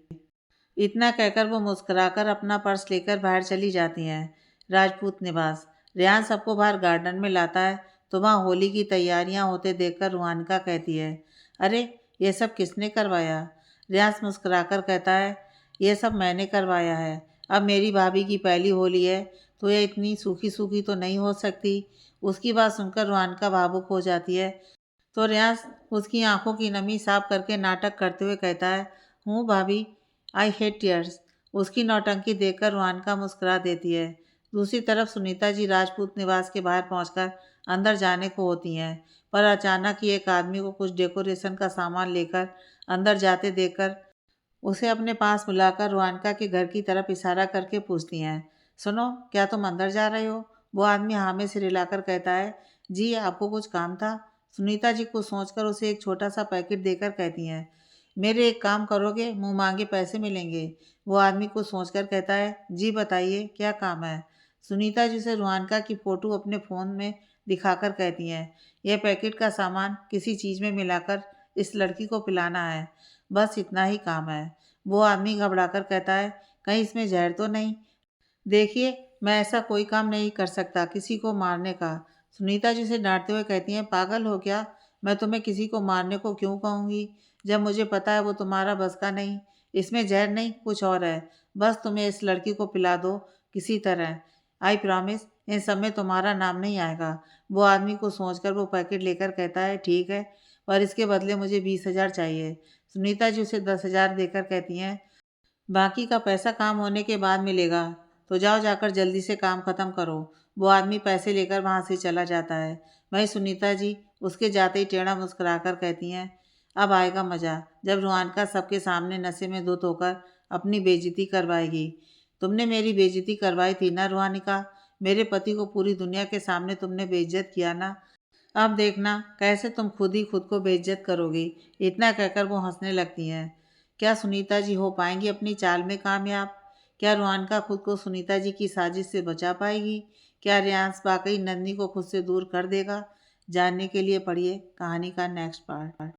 इतना कहकर वो मुस्कुराकर अपना पर्स लेकर बाहर चली जाती हैं। राजपूत निवास। रेहान सबको बाहर गार्डन में लाता है, तो वहाँ होली की तैयारियां होते देखकर रूहानिका कहती है, अरे ये सब किसने करवाया? रेहान मुस्कुराकर कहता है, ये सब मैंने करवाया है। अब मेरी भाभी की पहली होली है, तो ये इतनी सूखी सूखी तो नहीं हो सकती। उसकी बात सुनकर रूहानिका भावुक हो जाती है, तो रियाज उसकी आंखों की नमी साफ करके नाटक करते हुए कहता है, हूँ भाभी, आई हेट टीयर्स। उसकी नौटंकी देखकर रूहानिका मुस्कुरा देती है। दूसरी तरफ सुनीता जी राजपूत निवास के बाहर पहुंचकर अंदर जाने को होती हैं, पर अचानक ही एक आदमी को कुछ डेकोरेशन का सामान लेकर अंदर जाते देखकर उसे अपने पास बुलाकर रूहानिका के घर की तरफ इशारा करके पूछती हैं, सुनो, क्या तुम अंदर जा रहे हो? वो आदमी हाँ में सिर हिलाकर कहता है, जी आपको कुछ काम था? सुनीता जी कुछ सोचकर उसे एक छोटा सा पैकेट देकर कहती हैं, मेरे एक काम करोगे, मुंह मांगे पैसे मिलेंगे। वो आदमी कुछ सोचकर कहता है, जी बताइए क्या काम है? सुनीता जी से रूहानिका की फ़ोटो अपने फ़ोन में दिखाकर कहती हैं, यह पैकेट का सामान किसी चीज़ में मिलाकर इस लड़की को पिलाना है, बस इतना ही काम है। वो आदमी घबराकर कहता है, कहीं इसमें जहर तो नहीं? देखिए, मैं ऐसा कोई काम नहीं कर सकता किसी को मारने का। सुनीता जी उसे डांटते हुए कहती हैं, पागल हो क्या? मैं तुम्हें किसी को मारने को क्यों कहूँगी, जब मुझे पता है वो तुम्हारा बस का नहीं। इसमें जहर नहीं, कुछ और है। बस तुम्हें इस लड़की को पिला दो किसी तरह। आई प्रॉमिस इन सब में तुम्हारा नाम नहीं आएगा। वो आदमी को सोचकर वो पैकेट लेकर कहता है, ठीक है, पर इसके बदले मुझे 20,000 चाहिए। सुनीता जी उसे 10,000 देकर कहती हैं, बाकी का पैसा काम होने के बाद मिलेगा। तो जाओ, जाकर जल्दी से काम ख़त्म करो। वो आदमी पैसे लेकर वहाँ से चला जाता है। वहीं सुनीता जी उसके जाते ही टेढ़ा मुस्कुराकर कहती हैं, अब आएगा मज़ा, जब रुआनका सबके सामने नशे में धुत होकर अपनी बेइज्जती करवाएगी। तुमने मेरी बेइज्जती करवाई थी ना रुआनिका, मेरे पति को पूरी दुनिया के सामने तुमने बेइज्जत किया ना, अब देखना कैसे तुम खुद ही खुद को बेइज्जत करोगी। इतना कहकर वो हंसने लगती हैं। क्या सुनीता जी हो पाएंगी अपनी चाल में कामयाब? क्या रुआनका खुद को सुनीता जी की साजिश से बचा पाएगी? क्या रियांश वाकई नंदिनी को खुद से दूर कर देगा? जानने के लिए पढ़िए कहानी का नेक्स्ट पार्ट।